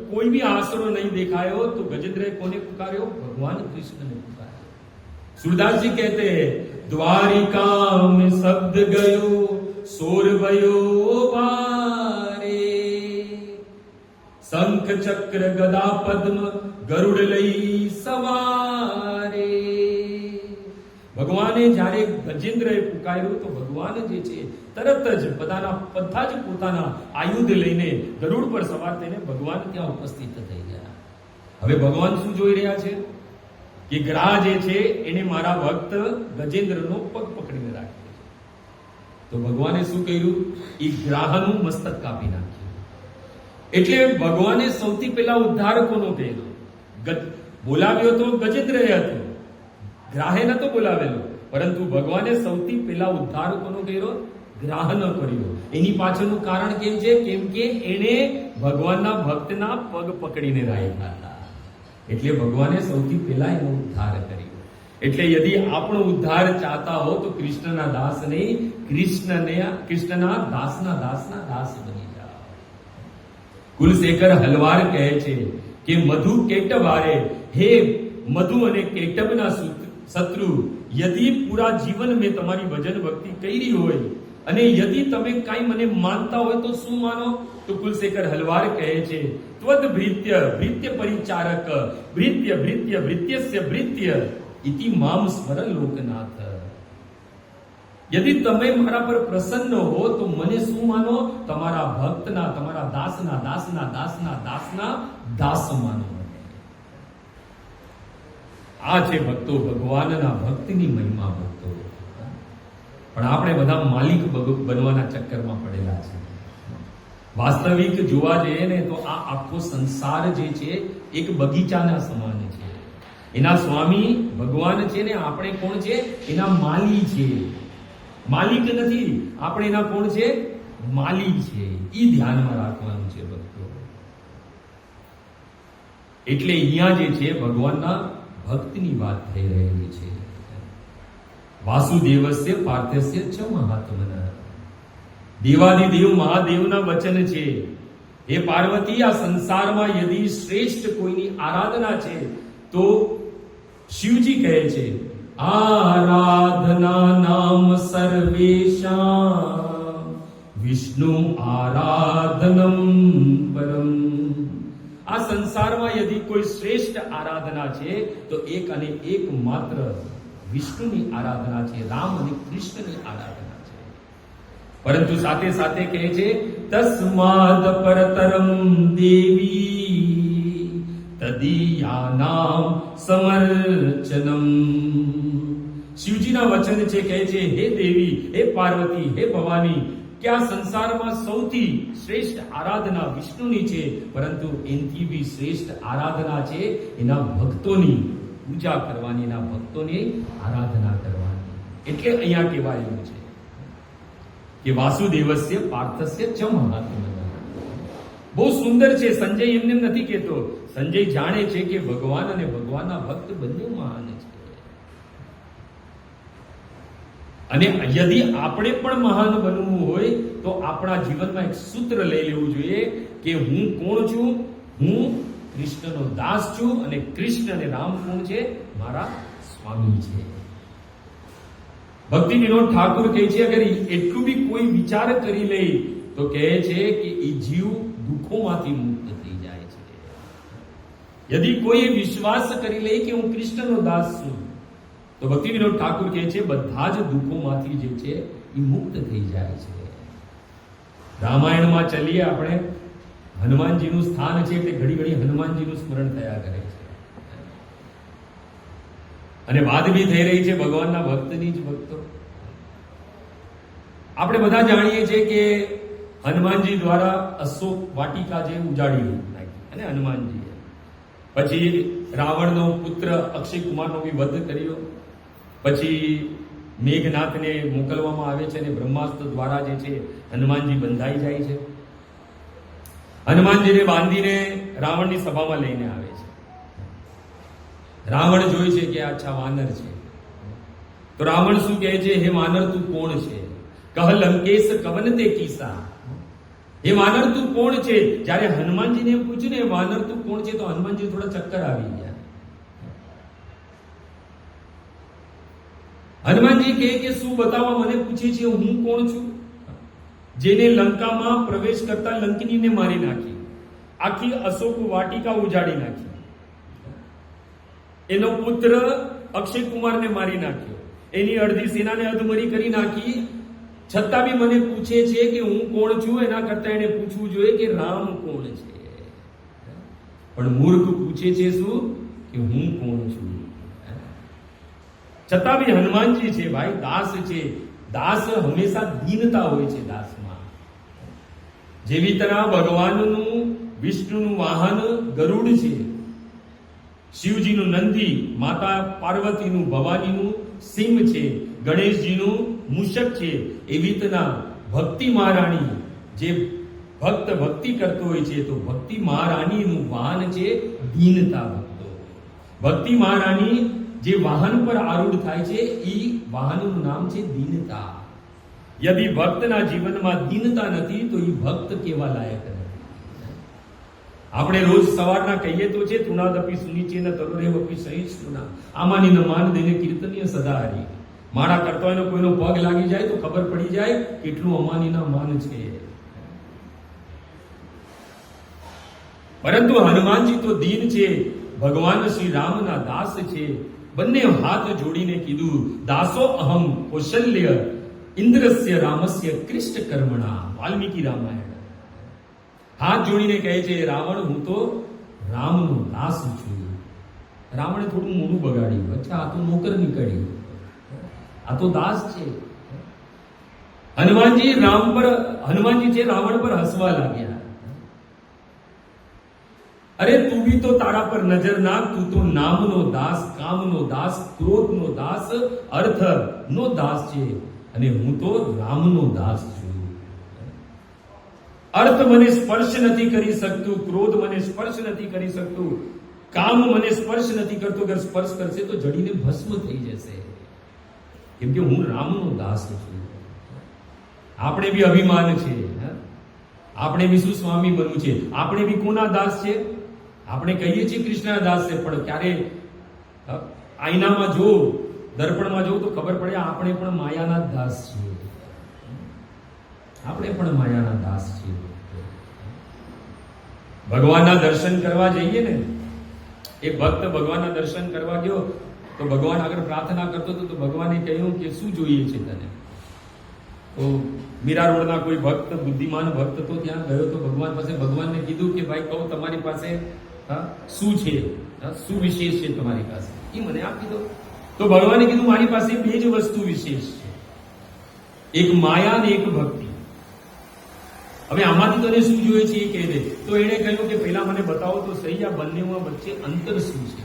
कोई भी आसरो नहीं दिखाए हो तो गजेंद्र कोने पुकारे हो? भगवान कृष्ण ने पुकारे। सूरदास जी कहते हैं द्वारिका में शब्द गयो सोर भयो बारे, शंख चक्र गदा पद्म गरुड़ लई सवारे। ભગવાને જ્યારે ગજેન્દ્રએ પુકાર્યું તો ભગવાન જે છે તરત જ બધા જ પોતાના આયુધ લઈને ગરુડ પર સવાર થઈને ભગવાન ત્યાં ઉપસ્થિત થઈ ગયા। હવે ભગવાન શું જોઈ રહ્યા છે કે ગ્રાહ જે છે એને મારા ભક્ત ગજેન્દ્રનો પગ પકડીને રાખે છે. તો ભગવાને શું કર્યું? એ ગ્રાહનું મસ્તક કાપી નાખ્યું. એટલે ભગવાને સૌથી પહેલા ઉદ્ધાર કોનો કર્યો? બોલાવ્યો તો ગજેન્દ્રએ હતો, ગ્રાહે નતો બોલાવેલો, પરંતુ ભગવાને સૌથી પહેલા ઉદ્ધાર કોનો કર્યો? ગ્રાહનો કર્યો. એની પાછળનું કારણ કેમ છે? કેમ કે એને ભગવાનના ભક્તના પગ પકડીને રાખ્યા હતા. એટલે ભગવાને સૌથી પહેલા એનો ઉદ્ધાર કર્યો. એટલે યદિ આપણો ઉદ્ધાર ચાહતા હો તો કૃષ્ણના દાસ નહીં, કૃષ્ણના દાસના દાસ બની જાઓ. કુલશેખર હલવાર કહે છે કે મધુ કેટવારે, હે મધુ અને કેટવના શત્રુ, યદિ પૂરા જીવન મેં તમારી ભજન ભક્તિ કરી હોય અને યદિ તમે કાંઈ મને માનતા હોય તો શું માનો? તો કુલશેખર હલવાર કહે છે ત્વદ ભૃત્ય પરિચારક ભૃત્યસ્ય ભૃત્ય ઇતિ મામ સ્મર લોકનાથ. યદિ તમે મારા પર પ્રસન્ન હો તો મને શું માનો? તમારા ભક્તના, તમારા દાસના દાસ માનો. આ છે ભક્તો, ભગવાનના ભક્તિની મહિમા ભક્તો. પણ આપણે બધા માલિક બનવાના ચક્કરમાં પડેલા છે. વાસ્તવિક જોવા જઈએ ને તો આ આખો સંસાર જે છે એક બગીચાના સમાન છે. એના સ્વામી ભગવાન છે ને આપણે કોણ છે? એના માલી છે. માલિક નથી, આપણે એના કોણ છે? માલિક છે. એ ધ્યાનમાં રાખવાનું છે ભક્તો. એટલે અહીંયા જે છે ભગવાનના ભક્તની વાત થઈ રહેલી છે. વાસુદેવસ્ય પાર્થસ્ય ચ મહાત્મના. દેવાદિદેવ મહાદેવના વચન છે, હે પાર્વતી, આ સંસારમાં યદિ શ્રેષ્ઠ કોઈની આરાધના છે તો શિવજી કહે છે આરાધના નામ સર્વેશામ વિષ્ણુ આરાધનમ પરમ. આ સંસારમાં યદિ કોઈ શ્રેષ્ઠ આરાધના છે તો એક અને એક માત્ર વિષ્ણુની આરાધના છે, રામ અને કૃષ્ણની આરાધના છે. પરંતુ સાથે સાથે કહે છે તસ્માદ પરતરમ દેવી તદીયાનામ સમર્ચનમ. શિવજીના વચન છે, કહે છે હે દેવી, હે પાર્વતી, હે ભવાની, કે આ સંસારમાં સૌથી શ્રેષ્ઠ આરાધના વિષ્ણુની છે, પરંતુ એનાથી બી શ્રેષ્ઠ આરાધના છે એના ભક્તોની પૂજા કરવાની, એના ભક્તોની આરાધના કરવાની. એટલે અહીંયા કહેવાયું છે કે વાસુદેવસ્ય પાર્થસ્ય ચ મહાત્મના. બહુ સુંદર છે. સંજય એમને નથી કહેતો. સંજય જાણે છે કે ભગવાન અને ભગવાનના ભક્ત બંને મહાન છે. અને યદિ આપણે પણ મહાન બનવું હોય તો આપણા જીવનમાં એક સૂત્ર લઈ લેવું જોઈએ કે હું કોણ છું? હું કૃષ્ણનો દાસ છું અને કૃષ્ણ અને રામ કોણ છે? મારા સ્વામી છે. ભક્તિ વિનોદ ઠાકુર કહે છે અગર એટલું બી કોઈ વિચાર કરી લે તો કહે છે કે એ જીવ દુઃખોમાંથી મુક્ત થઈ જાય છે. યદિ કોઈ વિશ્વાસ કરી લે કે હું કૃષ્ણનો દાસ છું તો ભક્તિ વિનોદ ઠાકુર કહે છે બધા જ દુઃખોમાંથી જે છે એ મુક્ત થઈ જાય છે. રામાયણમાં ચલીએ આપણે, હનુમાનજીનું સ્થાન છે એટલે ઘડી ઘડી હનુમાનજીનું સ્મરણ થયા કરે છે. અને વાત બી થઈ રહી છે ભગવાનના ભક્તની જ ભક્તો. આપણે બધા જાણીએ છીએ કે હનુમાનજી દ્વારા અશોક વાટિકા જે ઉજાડી નાખી અને હનુમાનજીએ પછી રાવણનો પુત્ર અક્ષય કુમારનો બી વધ કર્યો. પછી મેઘનાથને મોકલવામાં આવે છે અને બ્રહ્માસ્ત્ર દ્વારા જે છે હનુમાનજી બંધાઈ જાય છે. હનુમાનજીને બાંધીને રાવણની સભામાં લઈને આવે છે. રાવણ જોઈ છે કે અચ્છા વાનર છે. તો રાવણ શું કહે છે? હે વાનર, તું કોણ છે? કહ લંકેશ કવન તે કીસા. હે વાનર, તું કોણ છે? જ્યારે હનુમાનજીને એમ પૂછ્યું ને વાનર તું કોણ છે તો હનુમાનજી થોડા ચક્કર આવી ગયા. હનુમાનજી કહે કે શું બતાવવા મને પૂછે છે? હું કોણ છું? જેને લંકામાં પ્રવેશ કરતા લંકનીને મારી નાખી, આખી અશોક વાટિકા ઉજાડી નાખી, એનો પુત્ર અક્ષય કુમારને મારી નાખ્યો, એની અડધી સેનાને અધમરી કરી નાખી, છતાં બી મને પૂછે છે કે હું કોણ છું? એના કરતા એને પૂછવું જોઈએ કે રામ કોણ છે. પણ મૂર્ખ પૂછે છે શું? કે હું કોણ છું. છતાં બી હનુમાનજી છે ભાઈ, દાસ છે. દાસ હંમેશા દીનતા હોય છે દાસમાં. જેવી તરહ ભગવાનનું વિષ્ણુનું વાહન ગરુડ છે, શિવજીનું નંદી, માતા પાર્વતીનું ભવાનીનું સિંહ છે, ગણેશજીનું મૂષક છે, એવી તના ભક્તિ મહારાણી જે ભક્ત ભક્તિ કરતો હોય છે તો ભક્તિ મહારાણીનું વાહન છે દીનતા. ભક્તો ભક્તિ મહારાણી જે વાહન પર આરૂઢ થાય છે એ વાહનનું નામ છે દીનતા. યદિ ભક્તના જીવનમાં દીનતા નથી તો એ ભક્ત કેવા લાયક નથી. આપણે રોજ સવારના કહીએ તો છે તુણાદપી સુનિચેન તરુરેવપી સહિષ્ણુના આમાંની ન માન દઈને કીર્તનીય સદાહરી. માળા કરતો એનો કોઈનો પગ લાગી જાય તો ખબર પડી જાય કેટલું અમાનીના માન છે. પરંતુ હનુમાનજી તો દીન છે, ભગવાન શ્રી રામના દાસ છે. બંને હાથ જોડીને કીધું, દાસો અહમ કૌશલ્ય ઇન્દ્રસ્ય રામસ્ય કૃષ્ણ કર્મણા. વાલ્મીકી રામાયણ. હાથ જોડીને કહે છે, રાવણ હું તો રામનો દાસ છું. રાવણે થોડું મોઢું બગાડ્યું, અચ્છા આ તો નોકર નીકળ્યું, આ તો દાસ છે. હનુમાનજી છે રાવણ પર હસવા લાગ્યા. અરે તું બી તો તારા પર નજર નાખ, તું તો નામનો દાસ, કામનો દાસ, ક્રોધનો દાસ, અર્થનો દાસ છે અને હું તો રામનો દાસ છું. અર્થ મને સ્પર્શ નથી કરી શકતું, ક્રોધ મને સ્પર્શ નથી કરી શકતું, કામ મને સ્પર્શ નથી કરતો. અગર સ્પર્શ કરશે તો જડીને ભસ્મ થઈ જશે, કેમ કે હું રામનો દાસ છું. આપણે બી અભિમાન છે, આપણે બી શું સ્વામી બનવું છે. આપણે બી કોના દાસ છે? આપણે કહીએ છીએ કૃષ્ણના દાસ છે, પણ ક્યારે આઈનામાં જો, દર્પણમાં જો તો ખબર પડે આપણે પણ માયાના દાસ છીએ. આપણે પણ માયાના દાસ છીએ. ભગવાનના દર્શન કરવા જઈએ ને, એક ભક્ત ભગવાનના દર્શન કરવા ગયો તો ભગવાન આગળ પ્રાર્થના કરતો હતો તો ભગવાને કહ્યું કે શું જોઈએ છે તને? તો મીરા રોડના કોઈ ભક્ત, બુદ્ધિમાન ભક્ત તો ત્યાં ગયો તો ભગવાન પાસે ભગવાનને કીધું કે ભાઈ કહું તમારી પાસે શું છે, શું વિશેષ છે તમારી પાસે, એ મને આપી દો. તો ભગવાને કીધું મારી પાસે બે જ વસ્તુ વિશેષ છે, એક માયા અને એક ભક્તિ. હવે આમાંથી તને શું જોઈએ છે એ કહી દે. તો એને કહ્યું કે પહેલા મને બતાવો તો સહી આ બંનેમાં વચ્ચે અંતર શું છે.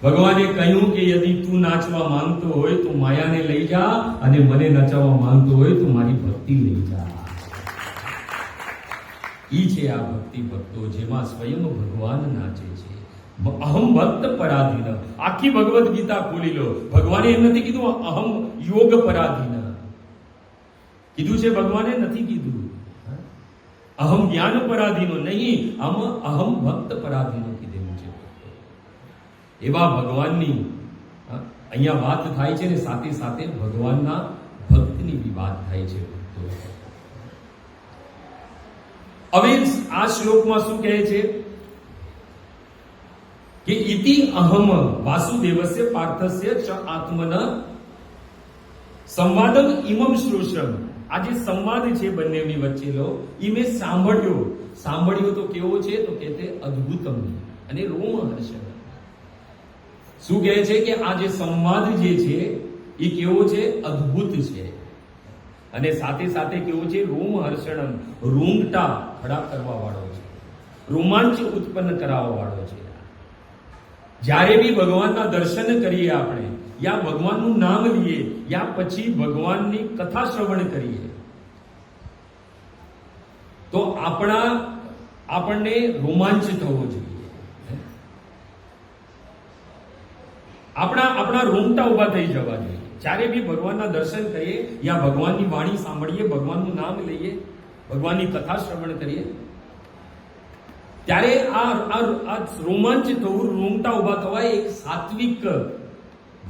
ભગવાને કહ્યું કે યદિ તું નાચવા માંગતો હોય તો માયાને લઈ જા અને મને નચાવવા માંગતો હોય તો મારી ભક્તિ લઈ જા. ઈ છે આ ભક્તિ ભક્તો, જેમાં સ્વયં ભગવાન નાચે છે. અહમ ભક્ત પરાધીન. આખી ભગવદ ગીતા ખોલી લો. ભગવાને એમ નથી કીધું અહમ યોગ પરાધીન, કીધું છે ભગવાને નથી કીધું અહમ જ્ઞાન પરાધીનો, નહીં અહમ ભક્ત પરાધીનો કીધેલું છે. એવા ભગવાનની અહીંયા વાત થાય છે ને સાથે સાથે ભગવાનના ભક્તની બી વાત થાય છે. હવે આ શ્લોકમાં શું કહે છે કે ઇતિ અહમ વાસુદેવસ્ય પાર્થસ્ય ચ આત્મન સંવાદમ ઇમમ શ્રોષમ. આ જે સંવાદ છે બંનેની વચ્ચેનો એ મેં સાંભળ્યો તો કેવો છે? તો કે તે અદ્ભુતમ અને રોમહર્ષક. શું કહે છે કે આ જે સંવાદ જે છે એ કેવો છે? અદ્ભુત છે. અને સાથે સાથે કેવો છે? રોમહર્ષણમ, રૂંગટા ખડા કરવા વાળો છે, રોમાંચ ઉત્પન્ન કરાવવા વાળો છે. જ્યારે બી ભગવાનના દર્શન કરીએ આપણે, યા ભગવાનનું નામ લઈએ, યા પછી ભગવાનની કથા શ્રવણ કરીએ તો આપણને રોમાંચ થવો જોઈએ. આપણા રોંગટા ઉભા થઈ જવા જોઈએ. જ્યારે બી ભગવાનના દર્શન કરીએ, યા ભગવાનની વાણી સાંભળીએ, ભગવાનનું નામ લઈએ, ભગવાનની કથા શ્રવણ કરીએ, ત્યારે આ રોમાંચ થવું, રોંગટા ઉભા થવા એક સાત્વિક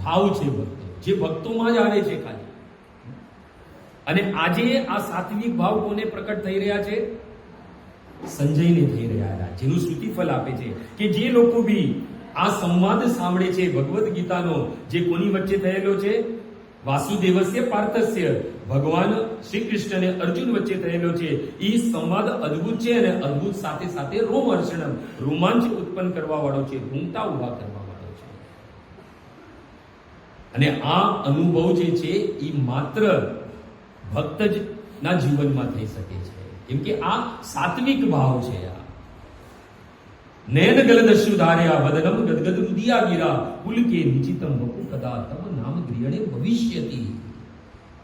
ભાવ છે ભક્તો, જે ભક્તોમાં જ આવે છે ખાલી. અને આજે આ સાત્વિક ભાવ કોને પ્રકટ થઈ રહ્યા છે? સંજયને થઈ રહ્યા, જેનું શ્રુતિફલ આપે છે કે જે લોકો બી આ સંવાદ સાંભળે છે ભગવદ ગીતાનો, જે કોની વચ્ચે થયેલો છે? વાસુદેવસ્ય પાર્થસ્ય, ભગવાન શ્રી કૃષ્ણ અને અર્જુન વચ્ચે થયેલો છે. એ સંવાદ અદ્ભુત છે અને અદ્ભુત સાથે સાથે રોમહર્ષણમ, રોમાંચ ઉત્પન્ન કરવા વાળો છે, રૂંગટા ઉભા કરવા વાળો છે. અને આ અનુભવ જે છે એ માત્ર ભક્ત જ ના જીવનમાં થઈ શકે છે, કેમ કે આ સાત્વિક ભાવ છે. આ નયન ગલદસ્યુ ધાર્યા વદનમ ગદગદ રુદિયા ગિરા પુલકે નિચિતમ વપુ કદા તબ નામ ગ્રિયણે ભવિષ્યતિ.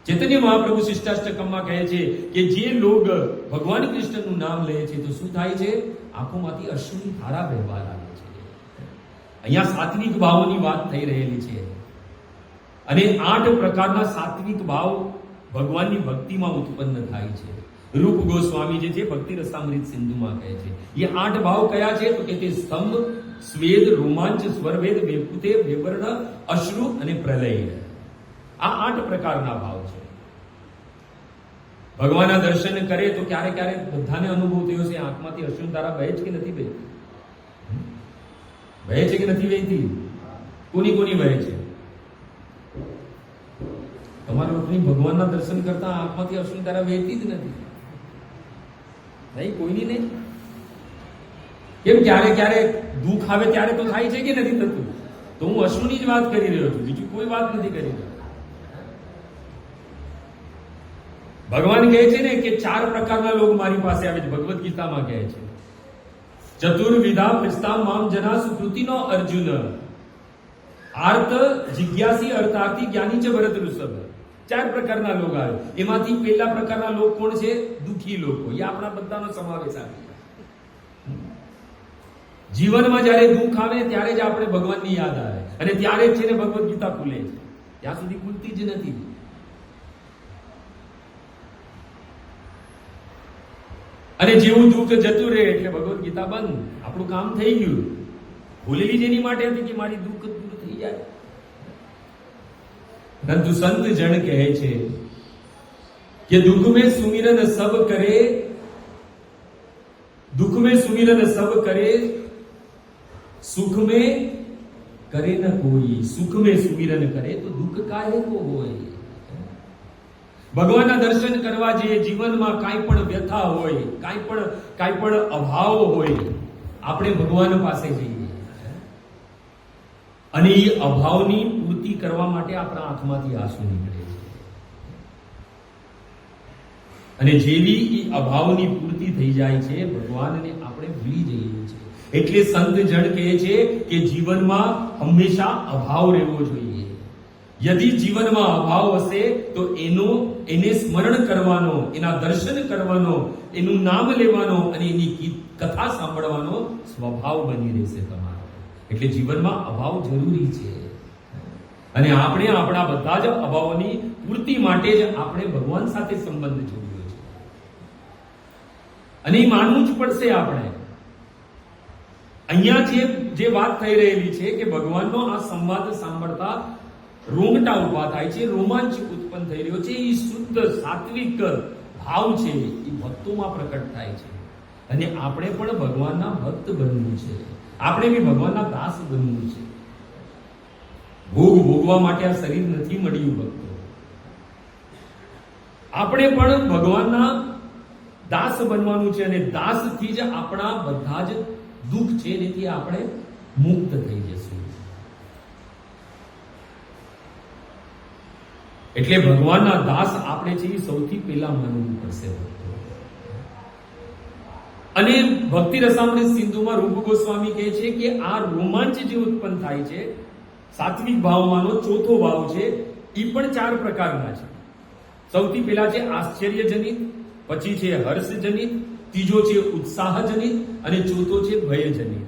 ચૈતન્ય મહાપ્રભુ શિષ્ટાષ્ટકમમાં કહે છે કે જે લોગ ભગવાન કૃષ્ણનું નામ લે છે તો શું થાય છે? આંખોમાંથી અશ્રુની ધારા વહેવા લાગે છે. અહીંયા સાત્વિક ભાવોની વાત થઈ રહેલી છે અને 8 પ્રકારના સાત્વિક ભાવ ભગવાનની ભક્તિમાં ઉત્પન્ન થાય છે. રૂપ ગોસ્વામી જે છે ભક્તિ રસામૃત સિંધુમાં કહે છે એ 8 ભાવ કયા છે? તો કે તે સ્તંભ, સ્વેદ, રોમાંચ, સ્વરવેદ, વેકુતે, વેવર્ણ, અશ્રુ અને પ્રલય. આ 8 પ્રકારના ભાવ છે. ભગવાનના દર્શન કરે તો ક્યારેક ક્યારેક બધાને અનુભવ થયો છે આંખમાંથી અશ્રુધારા વહે છે કે નથી વહે? વહે છે કે નથી વહેતી? કોની કોની વહે છે? તમારી લોકોની ભગવાનના દર્શન કરતા આંખમાંથી અશ્રુધારા વહેતી જ નથી. નહીં, કોઈની નહીં. કેમ? ક્યારેક ક્યારેક દુઃખ આવે ત્યારે તો થાય છે કે નથી થતું? તો હું અશ્રુની જ વાત કરી રહ્યો છું, બીજું કોઈ વાત નથી કરી રહ્યો. ભગવાન કહે છે ને કે 4 પ્રકારના લોકો મારી પાસે આવે છે. ભગવદ્ ગીતામાં કહે છે ચતુર્વિધા પ્રસ્તાવ મામ જના સુકૃતિનો અર્જુન આર્ત જિજ્ઞાસી અર્થાર્થી જ્ઞાની ચ ભરત ઋષભ. 4 પ્રકારના લોકો આવે. એમાંથી પહેલા પ્રકારના લોકો કોણ છે? દુઃખી લોકો. એ આપણા બધાનો સમાવેશ આવે. જીવનમાં જયારે દુઃખ આવે ત્યારે જ આપણે ભગવાનની યાદ આવે અને ત્યારે જ છે ને ભગવદ્ ગીતા ખુલે છે. ત્યાં સુધી ખુલતી જ નથી. અને જેવું દુઃખ જતું રહે એટલે ભગવદ્ ગીતા બંધ. આપણું કામ થઈ ગયું. ભૂલેલી જેની માટે હતી કે મારી દુઃખ દૂર થઈ જાય. પરંતુ સંત જન કહે છે કે દુઃખ में सुमिरन सब करे, दुख में सुमिरन सब करे, सुख में करे न कोई. सुख में सुमिरन करे तो दुख काहे को होय. ભગવાનના દર્શન કરવા જઈએ, જીવનમાં કાંઈ પણ વ્યથા હોય, કાંઈ પણ અભાવ હોય, આપણે ભગવાન પાસે જઈએ અને એ અભાવની પૂર્તિ કરવા માટે આપણા આંખમાંથી આંસુ નીકળે છે. અને જેવી એ અભાવની પૂર્તિ થઈ જાય છે ભગવાનને આપણે ભૂલી જઈએ છીએ. એટલે સંત જન કહે છે કે જીવનમાં હંમેશા અભાવ રહેવો જોઈએ. યદિ જીવનમાં અભાવ હશે તો એને સ્મરણ કરવાનો, એના દર્શન કરવાનો, એનું નામ લેવાનો અને એની કથા સાંભળવાનો સ્વભાવ બની રહેશે તમારો. એટલે જીવનમાં અભાવ જરૂરી છે અને આપણે આપણા બધા જ અભાવોની પૂર્તિ માટે જ આપણે ભગવાન સાથે સંબંધ જોડ્યો છે અને એ માનવું જ પડશે. આપણે અહીંયા જે વાત થઈ રહેલી છે કે ભગવાનનો આ સંવાદ સાંભળતા રોંગટા ઉભા થાય છે, રોમાંચ ઉત્પન્ન થઈ રહ્યો છે. એ શુદ્ધ સાત્વિક ભાવ છે એ ભક્તોમાં પ્રકટ થાય છે અને આપણે પણ ભગવાનના ભક્ત બનવું છે. આપણે બી ભગવાનના દાસ બનવું છે. ભોગ ભોગવા માટે આ શરીર નથી મળ્યું ભક્તો. આપણે પણ ભગવાનના દાસ બનવાનું છે અને દાસથી જ આપણા બધા જ દુઃખ છે એથી આપણે મુક્ત થઈ જશું. એટલે ભગવાનના દાસ આપણે છે એ સૌથી પહેલા માનવું પડશે. અને ભક્તિ રસામૃત સિંધુમાં રૂપ ગોસ્વામી કહે છે કે આ રોમાંચ જે ઉત્પન્ન થાય છે સાત્વિક ભાવમાંનો ચોથો ભાવ છે એ પણ 4 પ્રકારના છે. સૌથી પહેલા છે આશ્ચર્યજનિત, પછી છે હર્ષજનિત, ત્રીજો છે ઉત્સાહજનિત અને ચોથો છે ભયજનિત.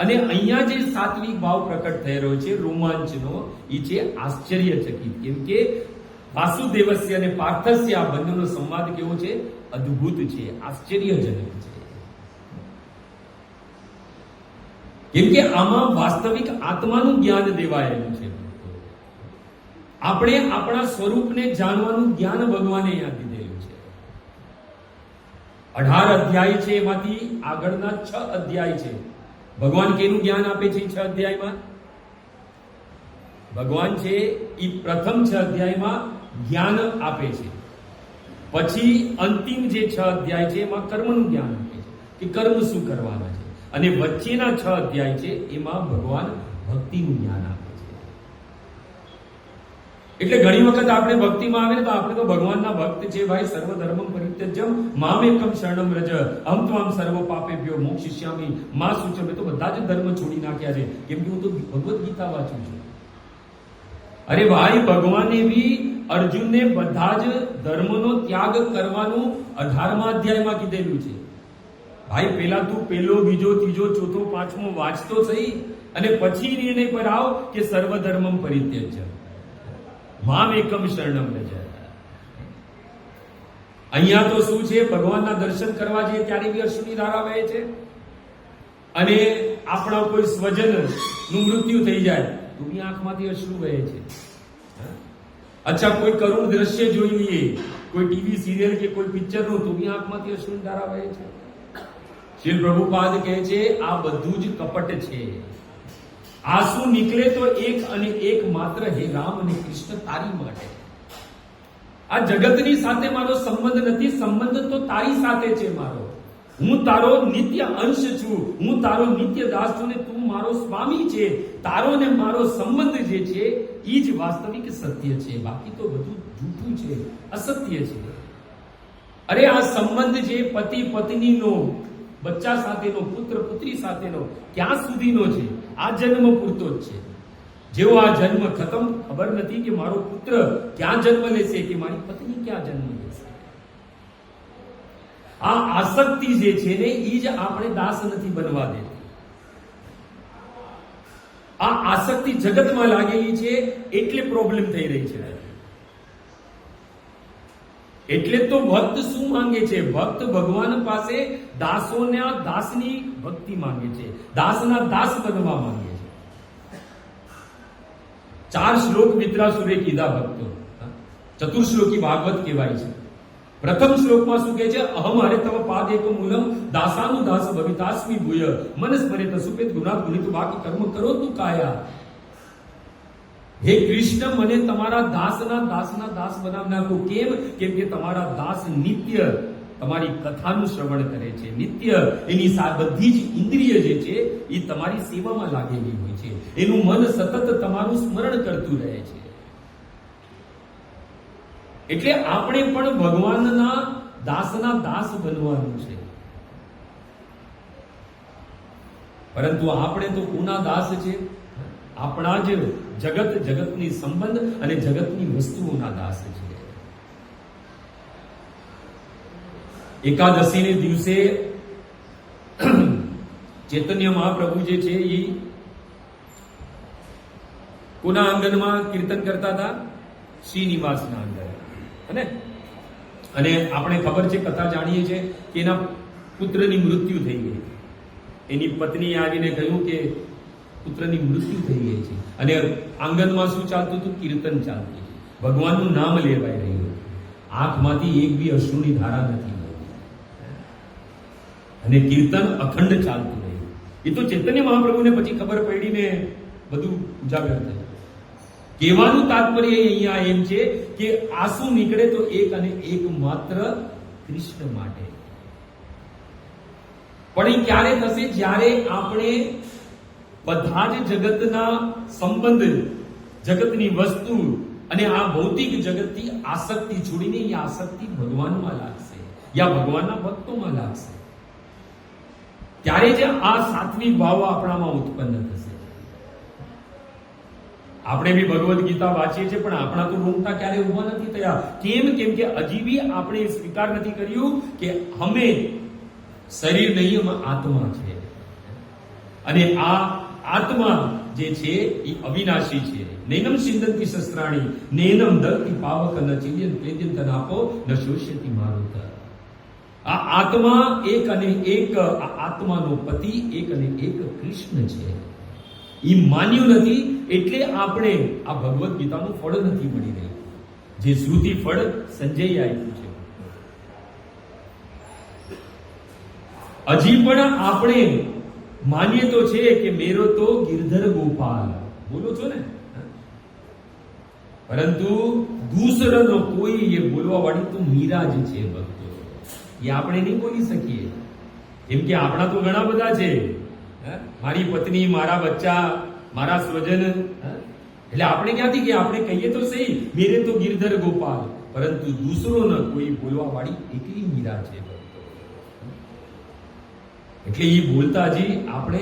અને અહીંયા જે સાત્વિક ભાવ પ્રકટ થઈ રહ્યો છે રોમાંચનો એ છે આશ્ચર્યચકિત. કેમ કે વાસુદેવસ્ય અને પાર્થસ્ય આ બંનેનો સંવાદ કેવો છે? અદ્ભુત છે, આશ્ચર્યજનક છે. કેમ કે આમાં વાસ્તવિક આત્માનું જ્ઞાન દેવાયેલું છે. આપણે આપણા સ્વરૂપને જાણવાનું જ્ઞાન ભગવાને અહીંયા દીધેલું છે. 18 અધ્યાય છે, એમાંથી આગળના 6 અધ્યાય છે. ભગવાન કેનું જ્ઞાન આપે છે? 6 અધ્યાયમાં ભગવાન છે એ પ્રથમ 6 અધ્યાયમાં જ્ઞાન આપે છે. પછી અંતિમ જે 6 અધ્યાય છે એમાં કર્મનું જ્ઞાન આપે છે કે કર્મ શું કરવાના છે. અને વચ્ચેના 6 અધ્યાય છે એમાં ભગવાન ભક્તિનું જ્ઞાન આપે છે. એટલે ઘણી વખત આપણે ભક્તિમાં આવે ને તો આપણે તો ભગવાનના ભક્ત છે ભાઈ. સર્વ ધર્મમ પરિત્યજ્યમ મામેકમ શરણમ વ્રજ અહં ત્વામ સર્વ પાપેભ્યો મોક્ષિષ્યામિ મા શુચિ. મેં તો બધા જ ધર્મ છોડી નાખ્યા છે, કેમ કે હું તો ભગવદ્ ગીતા વાંચું છું. અરે ભાઈ, ભગવાને બી અર્જુનને બધા જ ધર્મનો ત્યાગ કરવાનું 18મા અધ્યાયમાં કીધેલું છે. ભાઈ પેલા તું પેલો, બીજો, ત્રીજો, ચોથો, પાંચમો વાંચતો સહી, અને પછી નિર્ણય પર આવ કે સર્વ ધર્મમ પરિત્યજ્ય મામ એકમ શરણમ વ્રજ. અહીંયા તો શું છે, ભગવાનના દર્શન કરવા જઈએ ત્યારે બી અશ્રુની ધારા વહે છે, અને આપણા કોઈ સ્વજન નું મૃત્યુ થઈ જાય તો બી આંખમાંથી અશ્રુ વહે છે. અચ્છા, કોઈ કરુણ દ્રશ્ય જોઈ લઈએ, કોઈ ટીવી સિરિયલ કે કોઈ પિક્ચર નું, તો બી આંખમાંથી અશ્રુની ધારા વહે છે. શ્રી પ્રભુપાદ કહે છે આ બધું જ કપટ છે. આંસુ નીકળે તો એક અને એક માત્ર હે રામ અને કૃષ્ણ તારી માટે. આ જગતની સાથે મારો સંબંધ નથી, સંબંધ તો તારી સાથે છે મારો. હું તારો નિત્ય અંશ છું, હું તારો નિત્ય દાસ છું, ને તું મારો સ્વામી છે. તારો ને મારો સંબંધ જે છે એ જ વાસ્તવિક સત્ય છે, બાકી તો બધું જૂઠું છે, અસત્ય છે. અરે આ સંબંધ જે પતિ પત્નીનો, બચ્ચા સાથેનો, પુત્ર પુત્રી સાથેનો ક્યાં સુધીનો છે? આ જન્મ પૂરતો જ છે. જેવો આ જન્મ ખતમ, ખબર નથી કે મારો પુત્ર ક્યાં જન્મ લેશે, કે મારી પત્ની ક્યાં જન્મ લેશે. આ આસક્તિ જે છે ને એ જ આપણે દાસ નથી બનવા દેતી. આ આસક્તિ જગતમાં લાગેલી છે એટલે પ્રોબ્લેમ થઈ રહી છે. એટલે તો ભક્ત શું માંગે છે? ભક્ત ભગવાન પાસે દાસોના દાસની ભક્તિ માંગે છે, દાસના દાસ બનવા માંગે છે. 4 શ્લોક મિત્રાસુરે કીધા ભક્તો, ચતુર્શ્લોકી ભાગવત કહેવાય છે. પ્રથમ શ્લોકમાં શું કહે છે? અહમ હરે તવ પાદ એક મૂલમ દાસાનું દાસ ભવિતાસ્મિ ભૂય મનસ્મરેત સુપેત ગુણાત ગુણિત બાકી કર્મ કરો તું કાયા. હે કૃષ્ણ, મને તમારા દાસના દાસ બનાવી નાખો. કેમ? કેમ કે તમારા દાસ નિત્ય તમારી કથાનું શ્રવણ કરે છે, નિત્ય એની બધી જ ઇન્દ્રિય જે છે એ તમારી સેવામાં લાગેલી હોય છે, એનું મન સતત તમારું સ્મરણ કરતું રહે છે. એટલે આપણે પણ ભગવાનના દાસના દાસ બનવાનું છે. પરંતુ આપણે તો કોના દાસ છે? આપણા જ જગતની સંબંધ અને જગતની વસ્તુઓના દાસ છે. એકાદશીને દિવસે ચૈતન્ય મહાપ્રભુ જે છે એ કોના આંગણમાં કીર્તન કરતા હતા? શ્રીનિવાસના આંગણ. અને આપણે ખબર છે, કથા જાણીએ છીએ કે એના પુત્રની મૃત્યુ થઈ ગઈ. એની પત્નીએ આવીને કહ્યું કે પુત્રની મૃત્યુ થઈ ગઈ છે, અને આંગણમાં શું ચાલતું હતું? કીર્તન ચાલતું હતું, ભગવાનનું નામ લેવાઈ રહ્યું. આંખમાંથી એક બી અશ્રુની ધારા નથી, અને કીર્તન અખંડ ચાલતું રહ્યું. એ તો ચૈતન્ય મહાપ્રભુને પછી ખબર પડીને બધું ઉજાગર થયું. કહેવાનું તાત્પર્ય અહીંયા એમ છે કે આંસુ નીકળે તો એક અને એક માત્ર કૃષ્ણ માટે. પણ એ ક્યારે થશે? જ્યારે આપણે બધા જ જગતના સંબંધ, જગતની વસ્તુ અને આ ભૌતિક જગતથી આસક્તિ છોડીને એ આસક્તિ ભગવાનમાં લાગશે, યા ભગવાનના ભક્તોમાં લાગશે. ત્યારે જ આ સાત્વિક ભાવ આપણામાં ઉત્પન્ન થશે. આપણે બી ભગવદ્ ગીતા વાંચીએ છીએ, પણ આપણા તો રોંગટા ક્યારે ઉભા નથી થયા. કેમ? કેમ કે હજી બી આપણે સ્વીકાર નથી કર્યું કે અમે શરીર નહીં, અમે આત્મા છે. અને આ આત્મા જે છે એ અવિનાશી છે. નૈનમ સિંદંતિ શસ્ત્રાણી નૈનમ દત્તિ પાવક ન ચિંતન પ્રેત્યંતન આપો ન શોષ્યતિ મારુત. આ આત્મા એક અને એક, આ આત્માનો પતિ એક અને એક કૃષ્ણ છે. એ માન્યું નથી એટલે આપણે આ ભગવદ્ ગીતાનું ફળ નથી મળી રહ્યું, જે શ્રુતિ ફળ સંજય આપ્યું છે. હજી પણ આપણે માનીએ તો છે કે મેરો તો ગિરધર ગોપાલ બોલો છો ને, પરંતુ દૂસરાનો કોઈ એ બોલવા વાળી તો મીરા જ છે ભક્તો. એ આપણે નહીં બોલી શકીએ, કેમ કે આપણા તો ઘણા બધા છે. મારી પત્ની, મારા બચ્ચા, મારા સ્વજન, એટલે આપણે ક્યાંથી કે આપણે કહીએ તો સહી મેરે તો ગિરધર ગોપાલ, પરંતુ દૂસરો ન કોઈ બોલવા વાળી એકલી મીરા છે. એટલે એ બોલતા હજી આપણે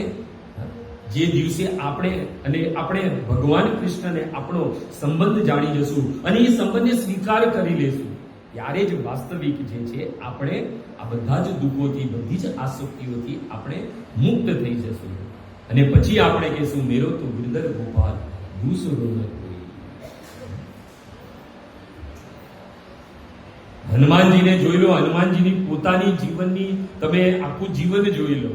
જે દિવસે આપણે ભગવાન કૃષ્ણને આપણો સંબંધ જાણી જશું અને એ સંબંધને સ્વીકાર કરી લેશું, ત્યારે જ વાસ્તવિક જે છે આપણે આ બધા જ દુઃખોથી, બધી જ આસક્તિઓથી આપણે મુક્ત થઈ જશું. અને પછી આપણે કહેશું મેરો તો ગિરધર ગોપાલ દૂસરો ન કોઈ. હનુમાનજીને જોઈ લો, હનુમાનજીની પોતાની જીવનની તમે આખું જીવન જોઈ લો.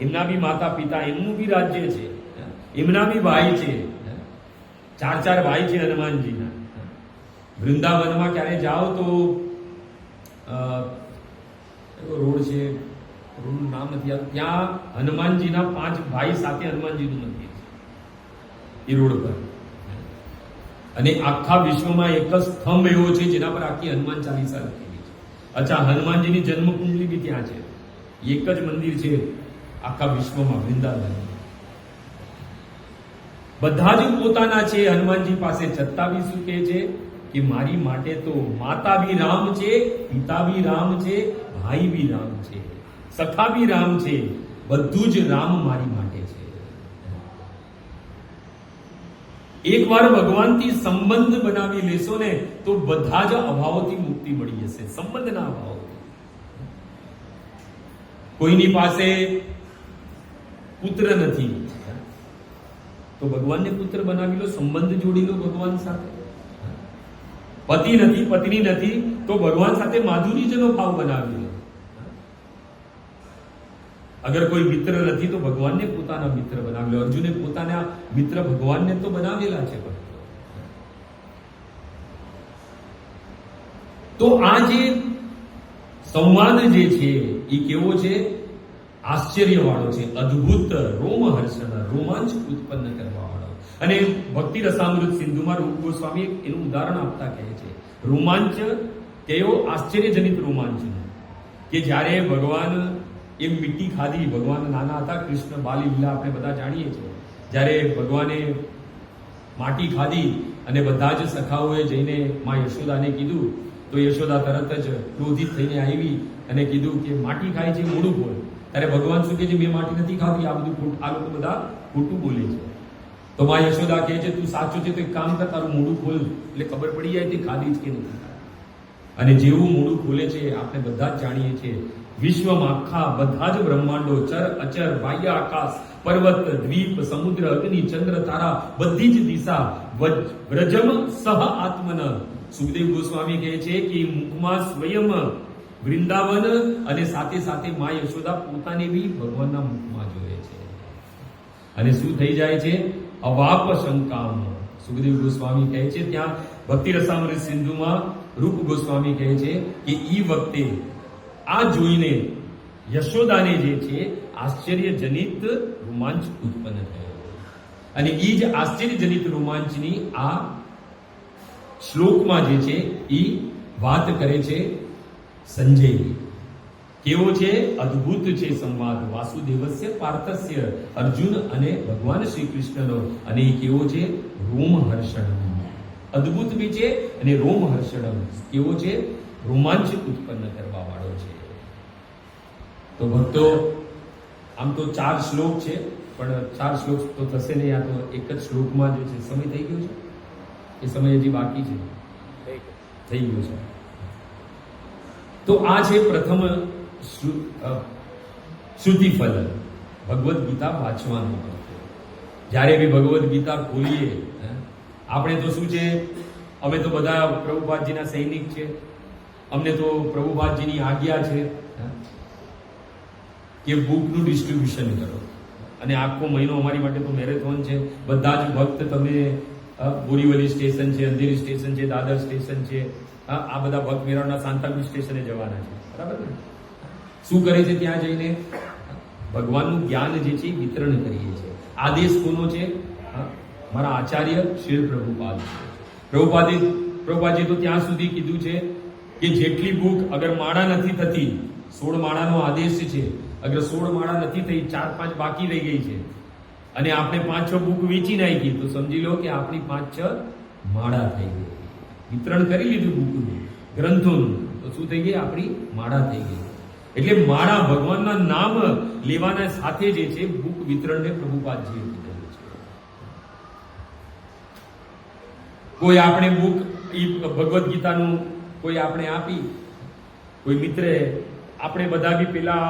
એમના બી માતા પિતા, એમનું બી રાજ્ય છે, એમના બી ભાઈ છે, 4 ભાઈ છે હનુમાનજીના. વૃંદાવનમાં ક્યારે જાઓ તો રોડ છે, રોડનું નામ નથી આવતું, ત્યાં હનુમાનજીના 5 ભાઈ સાથે હનુમાનજીનું મંદિર છે એ રોડ પર. અને આખા વિશ્વમાં એક જ સ્તંભ એવો છે જેના પર આખી હનુમાન ચાલીસા લખેલી છે. અચ્છા, હનુમાનજીની જન્મકુંડલી બી ત્યાં છે. એક જ મંદિર છે આખા વિશ્વમાં, વૃંદાવન. બધા જ પોતાના છે હનુમાનજી પાસે, છતાં બી શું કહે છે કે મારી માટે તો માતા બી રામ છે, પિતા બી રામ છે, ભાઈ બી રામ છે, સખા બી રામ છે, બધું જ રામ મારી માટે છે. એકવાર ભગવાનથી સંબંધ બનાવી લેશો ને તો બધા જ અભાવોથી મુક્તિ મળી જશે. સંબંધના અભાવોથી. કોઈની પાસે પુત્ર નથી તો ભગવાનને પુત્ર બનાવી લો, સંબંધ જોડી લો ભગવાન સાથે. પતિ નથી, પત્ની નથી તો ભગવાન સાથે માધુર્યનો ભાવ બનાવી લો. અગર કોઈ મિત્ર નથી તો ભગવાનને પોતાના મિત્ર બનાવી લો. અર્જુને પોતાના મિત્ર ભગવાનને તો બનાવેલા છે. તો આ જે સંવાદ જે છે એ કેવો છે? આશ્ચર્ય વાળો છે, અદ્ભુત, રોમહર્ષણ, રોમાંચ ઉત્પન્ન કરવા વાળો. અને ભક્તિ રસામૃત સિંધુમાં રૂપ ગોસ્વામી એનું ઉદાહરણ આપતા કહે છે, રોમાંચ કયો? આશ્ચર્યજનિત રોમાંચ, કે જ્યારે ભગવાન એ મીઠી ખાધી, ભગવાન નાના હતા, કૃષ્ણ બાલી લીલા આપણે બધા જાણીએ છીએ. જ્યારે ભગવાને માટી ખાધી અને બધા જ સખાઓએ જઈને માં યશોદાને કીધું તો યશોદા તરત જ ક્રોધિત થઈને આવી અને કીધું કે માટી ખાય છે, મોઢું ખોલ. ત્યારે ભગવાન શું કહે છે? મેં માટી નથી ખાધી, આ બધું આ લોકો બધા ખોટું બોલે છે. તો માં યશોદા કહે છે તું સાચું છે તો એક કામ કર, તારું મોઢું ખોલ, એટલે ખબર પડી જાય કે ખાધી જ કે નથી. અને જેવું મોઢું ખોલે છે આપણે બધા જ જાણીએ છીએ, વિશ્વમાં આખા બધા જ બ્રહ્માંડો, ચર અચર, બાહ્ય આકાશ, પર્વત, દ્વીપ, સમુદ્ર, અગ્નિ, ચંદ્ર, તારા, બધી જ દિશા વ્રજમ સહ આત્મન. સુખદેવ ગોસ્વામી કહે છે કે મુખમાં સ્વયં વૃંદાવન અને સાથે સાથે મા યશોદા પોતાને બી ભગવાનના મુખમાં જોયે છે. અને શું થઈ જાય છે? અવાપ શંકામ. સુખદેવ ગોસ્વામી કહે છે, ત્યાં ભક્તિ રસામૃત સિંધુમાં રૂપ ગોસ્વામી કહે છે કે ઈ વખતે આ જોઈને યશોદાને જે છે આશ્ચર્યજનિત રોમાંચ ઉત્પન્ન થયો. અને એ જ આશ્ચર્યજનિત રોમાંચની આ શ્લોકમાં જે છે એ વાત કરે છે સંજય. કેવો છે? અદ્ભુત છે સંવાદ વાસુદેવસ્ય પાર્થસ્ય, અર્જુન અને ભગવાન શ્રી કૃષ્ણનો. અને એ કેવો છે? રોમહર્ષણમ. અદ્ભુત બી છે અને રોમહર્ષણમ. કેવો છે? રોમાંચ ઉત્પન્ન કરવા વાળો છે. તો ભક્તો, આમ તો 4 શ્લોક છે, પણ 4 શ્લોક તો થશે નહીં. આ તો એક જ શ્લોકમાં જે છે સમય થઈ ગયો છે, એ સમય હજી બાકી છે, થઈ ગયો છે. તો આ છે પ્રથમ શ્રુતિફલ, ભગવદ્ ગીતા વાંચવાનું. જ્યારે બી ભગવદ્ ગીતા ખોલીએ, આપણે તો શું છે, અમે તો બધા પ્રભુપાદજીના સૈનિક છે, અમને તો પ્રભુપાદજીની આજ્ઞા છે કે બુકનું ડિસ્ટ્રીબ્યુશન કરો. અને આખો મહિનો અમારી માટે તો મેરેથોન છે. બધા જ ભક્ત તમે બોરીવલી સ્ટેશન છે, અંધેરી સ્ટેશન છે, દાદર સ્ટેશન છે, આ બધા ભક્ત મેળાના સાંતાક્રુઝ સ્ટેશને જવાના છે. બરાબર ને? શું કરે છે? ત્યાં જઈને ભગવાનનું જ્ઞાન જે છે વિતરણ કરીએ છીએ. આદેશ કોનો છે? મારા આચાર્ય શ્રી પ્રભુપાદ છે. પ્રભુપાદે તો ત્યાં સુધી કીધું છે કે જેટલી બુક અગર માળા નથી થતી, 16 માળાનો આદેશ છે, અગર 16 માળા નથી થઈ, 4-5 બાકી રહી ગઈ છે, અને આપણે 5-6 બુક વેચી નાખી તો સમજી લો કે આપણી 5-6 માળા થઈ ગઈ. વિતરણ કરી લીધું બુકનું, ગ્રંથોનું, તો શું થઈ ગઈ? આપણી માળા થઈ ગઈ. એટલે માળા ભગવાનના નામ લેવાના સાથે જે છે બુક વિતરણને પ્રભુપાદજીએ કીધેલું છે. કોઈ આપણે બુક ભગવદ્ ગીતાનું કોઈ આપણે આપી, કોઈ મિત્રે, આપણે બધા બી પેલા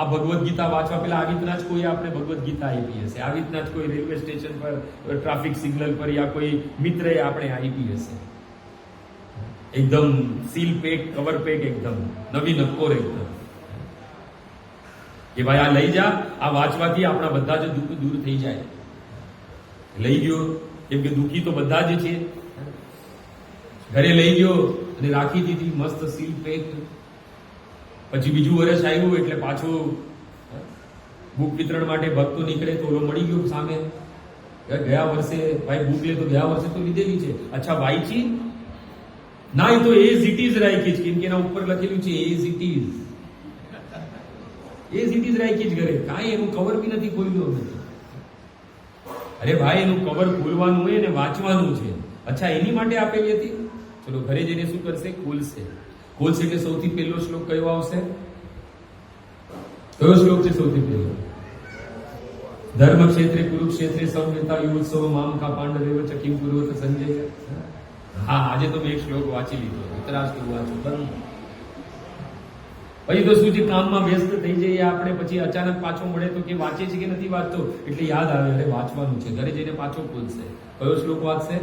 આ ભગવદ્ ગીતા વાંચવા પેલા આવી રીતના જ કોઈ આપણે ભગવદ્ ગીતા આપી હશે, આવી રીતના જ કોઈ રેલવે સ્ટેશન પર, ટ્રાફિક સિગ્નલ પર યા કોઈ મિત્રએ આપણે આપી હશે. એકદમ સીલ પેક, કવર પેક, એકદમ નવી નક્કોર એકદમ, કે ભાઈ આ લઈ જા, આ વાંચવાથી આપણા બધા જ દુઃખ દૂર થઈ જાય. લઈ ગયો, કેમ કે દુઃખી તો બધા જ છે. ઘરે લઈ ગયો અને રાખી દીધી મસ્ત સીલ પેક. પછી બીજું વર્ષ આવ્યું એટલે પાછું બુક વિતરણ માટે ભક્તો નીકળે તો ઓલો મળી ગયો સામે, ગયા વર્ષે ભાઈ બુક લે તો ગયા વર્ષે તો લીધેલી છે. અચ્છા વાંચી ના, એ તો એઝ ઇટ ઇઝ રાખી જ, કેમ કે એના ઉપર લખેલું છે as it is. As it is રાખી જ ઘરે, કાંઈ એનું કવર બી નથી ખોલ્યું નથી. અરે ભાઈ એનું કવર ખોલવાનું હોય ને વાંચવાનું છે. અચ્છા એની માટે આપેલી હતી, ચલો ઘરે જઈને શું કરશે? ખોલશે. ખોલશે એટલે સૌથી પહેલો શ્લોક કયો આવશે? કયો શ્લોક છે સૌથી પહેલો? ધર્મ ક્ષેત્રે કુરુક્ષેત્રે સંવેતા યુત્સવ મામ કા પાંડવેવ ચકિમ પૂર્વત સંજય. હા, આજે તો મેં એક શ્લોક વાંચી લીધો, ધૃતરાષ્ટ્ર વાંચો બંધ. પછી તો શું છે, કામમાં વ્યસ્ત થઈ જઈએ આપણે, પછી અચાનક પાછો મળે તો કે વાંચે છે કે નથી વાંચતો, એટલે યાદ આવે અરે વાંચવાનું છે. ઘરે જઈને પાછો ખોલશે. કયો શ્લોક વાંચશે?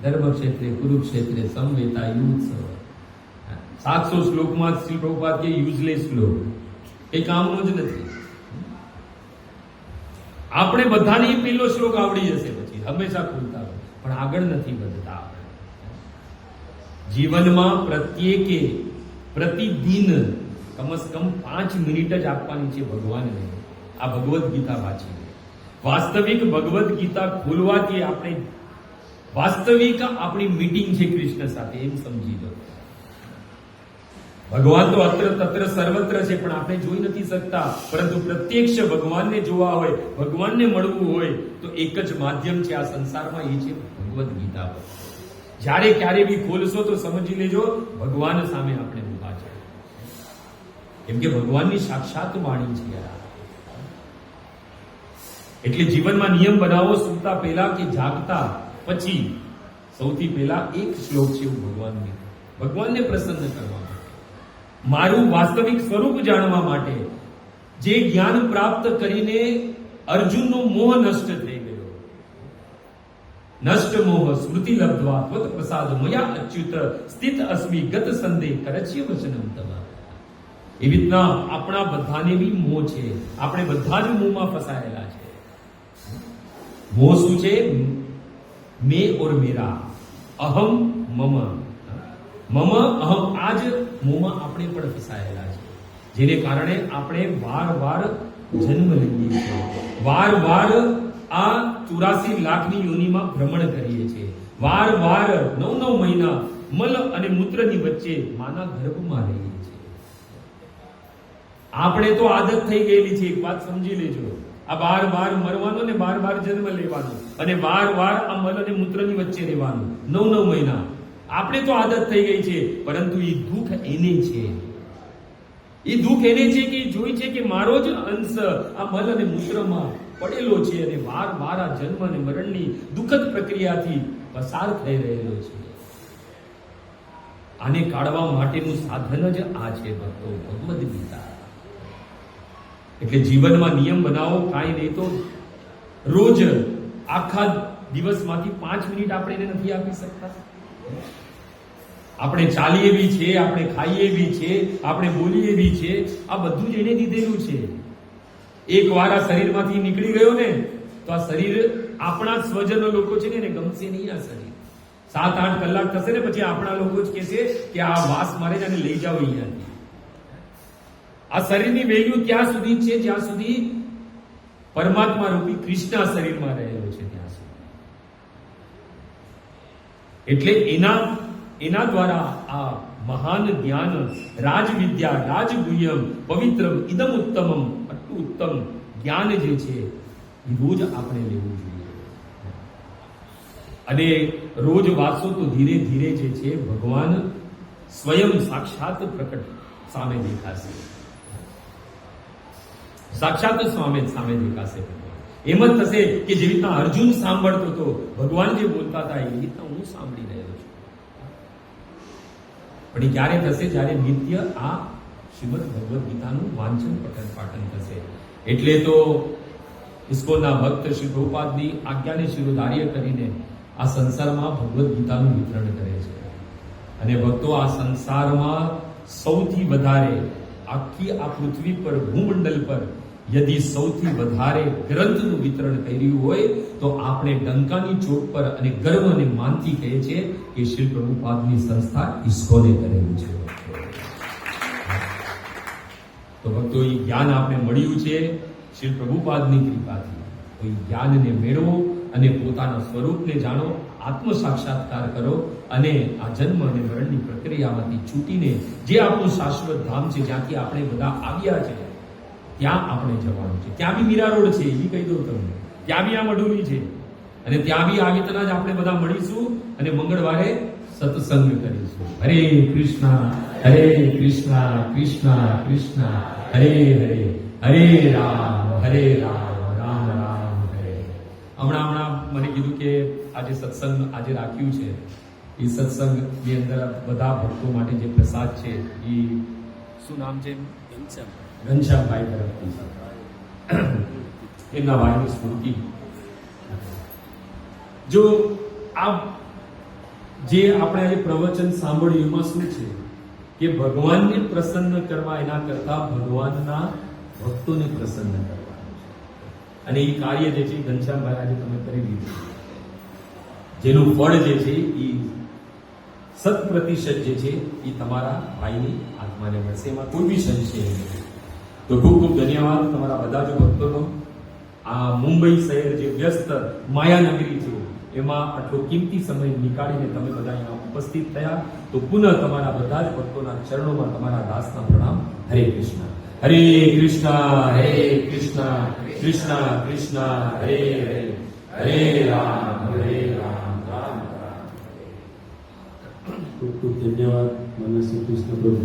ધર્મ ક્ષેત્રે કુરુક્ષેત્રે સંવેતા યુત્સવ. 700 શ્લોકમાં શ્રી પ્રભુપાદ કે યુઝલેસ શ્લોક, એ કામનો જ નથી. આપણે બધાને પેલો શ્લોક આવડી જશે, પછી હંમેશા ખોલતા હોય, પણ આગળ નથી વધતા. જીવનમાં પ્રત્યેકે પ્રતિદિન કમસે કમ 5 મિનિટ જ આપવાની છે ભગવાનને. આ ભગવદ્ ગીતા વાંચી, વાસ્તવિક ભગવદ્ ગીતા ખોલવાથી આપણે વાસ્તવિક આપણી મીટિંગ છે કૃષ્ણ સાથે, એમ સમજી લો. ભગવાન તો અત્ર તત્ર સર્વત્ર છે, પણ આપણે જોઈ નથી શકતા. પરંતુ પ્રત્યક્ષ ભગવાનને જોવા હોય, ભગવાનને મળવું હોય તો એક જ માધ્યમ છે આ સંસારમાં, એ છે ભગવદ્ ગીતા. જ્યારે ક્યારે બી ખોલશો તો સમજી લેજો ભગવાન સામે આપણે ઉભા છે, કેમ કે ભગવાનની સાક્ષાત વાણી છે. એટલે જીવનમાં નિયમ બનાવો, સૂતા પહેલા કે જાગતા પછી સૌથી પહેલા એક શ્લોક છે ભગવાનને પ્રસન્ન કરવા માટે, મારું વાસ્તવિક સ્વરૂપ જાણવા માટે. જે જ્ઞાન પ્રાપ્ત કરીને અર્જુનનો મોહ નષ્ટ થઈ ગયો. નષ્ટ મોહ સ્મૃતિ લબ્ધ્વા ત્વત પ્રસાદ મયા અચ્યુત સ્થિત અસ્મિ ગત સંદેહ કરચ્ય વચનમ તવ. એવી રીતના આપણા બધાને બી મોહ છે, આપણે બધા જ મોહમાં ફસાયેલા છે. મોહ શું છે? મેં ઓર મેરા, અહમ મમ. મમ અહમ, આ જ મોહમાં આપણે પણ ફસાયેલા છે, જેને કારણે આપણે વાર જન્મ લઈએ છીએ, વાર આ 84 લાખની યોનિમાં ભ્રમણ કરીએ છીએ, વાર 9 મહિના મલ અને મૂત્રની વચ્ચે માના ગર્ભમાં રહીએ છીએ. આપણે તો આદત થઈ ગયેલી છે, એક વાત સમજી લેજો. આ બાર મરવાનો ને બાર જન્મ લેવાનો, અને વાર આ મલ અને મૂત્રની વચ્ચે રહેવાનું 9 મહિના. આપણે તો આદત થઈ ગઈ છે, પરંતુ એ દુઃખ એને છે. એ દુઃખ એને છે કે જોઈ છે કે મારો જ અંશ આ મલ અને મૂત્રમાં પડેલો છે, અને વાર આ જન્મ અને મરણની દુઃખદ પ્રક્રિયાથી પસાર થઈ રહેલો છે. આને કાઢવા માટેનું સાધન જ આ છે ભક્તો, ભગવદ્ ગીતા. એટલે જીવનમાં નિયમ બનાવો, કાંઈ નહીં તો રોજ આખા દિવસમાંથી 5 મિનિટ આપણે એને નથી આપી શકતા. આપણે ચાલીએ બી છે, આપણે ખાઈએ બી છે, આપણે બોલીએ બી છે, આ બધું જ એને દીધેલું છે. એક વાર આ શરીરમાંથી નીકળી ગયો ને તો આ શરીર આપણા સ્વજનો લોકો છે ને એને ગમશે નહીં. આ શરીર 7-8 કલાક થશે ને પછી આપણા લોકો જ કહેશે કે આ વાસ મારે જ લઈ જાઓ અહીંયાથી. આ શરીરની વેલ્યુ ત્યાં સુધી છે જ્યાં સુધી પરમાત્મા રૂપી કૃષ્ણ આ શરીરમાં રહેલો છે ત્યાં સુધી. એટલે એના દ્વારા આ મહાન જ્ઞાન, રાજવિદ્યા, રાજગુહ્યમ, પવિત્રમ, ઇદમ ઉત્તમમ, અટુ ઉત્તમ જ્ઞાન જે છે એ રોજ આપણે લેવું જોઈએ. અને રોજ વાંચો તો ધીરે ધીરે જે છે ભગવાન સ્વયં સાક્ષાત પ્રકટ સામે દેખાશે. સાક્ષાત સામે દેખાશે ભગવાન. એમ જ થશે કે જેવી રીતના અર્જુન સાંભળતો હતો, ભગવાન જે બોલતા હતા એ રીતના હું સાંભળી રહ્યો છું. પણ એ ક્યારે થશે? જ્યારે નિત્ય આ શ્રીમદ ભગવદ્ ગીતાનું વાંચન પઠન પાઠન થશે. એટલે તો ઇસ્કોનના ભક્ત શ્રી પ્રભુપાદની આજ્ઞાને શિરોધાર્ય કરીને આ સંસારમાં ભગવદ્ ગીતાનું વિતરણ કરે છે. અને ભક્તો, આ સંસારમાં સૌથી વધારે આખી આ પૃથ્વી પર, ભૂમંડળ પર યદિ સૌથી વધારે ગ્રંથનું વિતરણ કર્યું હોય તો આપણે ડંકાની ચોટ પર અને ગર્વ અને માનથી કહે છે કે શ્રી પ્રભુપાદની સંસ્થા ઇસ્કોને કરેલું છે. તો ભક્તો, એ જ્ઞાન આપણે મળ્યું છે શ્રી પ્રભુપાદની કૃપાથી. તો એ જ્ઞાનને મેળવો અને પોતાના સ્વરૂપને જાણો, આત્મ સાક્ષાત્કાર કરો અને આ જન્મ અને મરણની પ્રક્રિયામાંથી છૂટીને જે આપણું શાશ્વત ધામ છે, જ્યાંથી આપણે બધા આવ્યા છે, ત્યાં આપણે જવાનું છે. ત્યાં બી મીરા રોડ છે, એ બી કહી દઉં તમને. ત્યાં બી આ મઢુરી છે અને ત્યાં બી આ રીતના જ આપણે બધા મળીશું અને મંગળવારે સત્સંગ કરીશું. હરે કૃષ્ણ કૃષ્ણ કૃષ્ણ હરે હરે, હરે રામ રામ રામ હરે. હમણાં મને કીધું કે આજે સત્સંગ આજે રાખ્યું છે, એ સત્સંગની અંદર બધા ભક્તો માટે જે પ્રસાદ છે એ શું નામ છે? ઘનશ્યામભાઈ તરફથી એમના ભાઈની સ્મૃતિ. જો આ જે આપણે આજે પ્રવચન સાંભળ્યું એમાં શું છે કે ભગવાનને પ્રસન્ન કરવા એના કરતા ભગવાનના ભક્તોને પ્રસન્ન કરવાનું છે. અને એ કાર્ય જે છે ઘનશ્યામભાઈ આજે તમે કરી દીધું, જેનું ફળ જે છે એ 100% જે છે એ તમારા ભાઈની આત્માને મળશે, એમાં કોઈ બી સંશય નથી. તો ખૂબ ખૂબ ધન્યવાદ તમારા બધા જ ભક્તોનો. આ મુંબઈ શહેર જે વ્યસ્ત માયાનગરી છે એમાં આટલો કિંમતી સમય નીકાળીને તમે બધા અહીંયા ઉપસ્થિત થયા. તો પુનઃ તમારા બધા જ ભક્તોના ચરણોમાં તમારા દાસના પ્રણામ. હરે કૃષ્ણ હરે કૃષ્ણ કૃષ્ણ કૃષ્ણ હરે હરે, હરે રામ રામ રામ. ખૂબ ખૂબ ધન્યવાદ. મને શ્રી કૃષ્ણ પ્રભુ.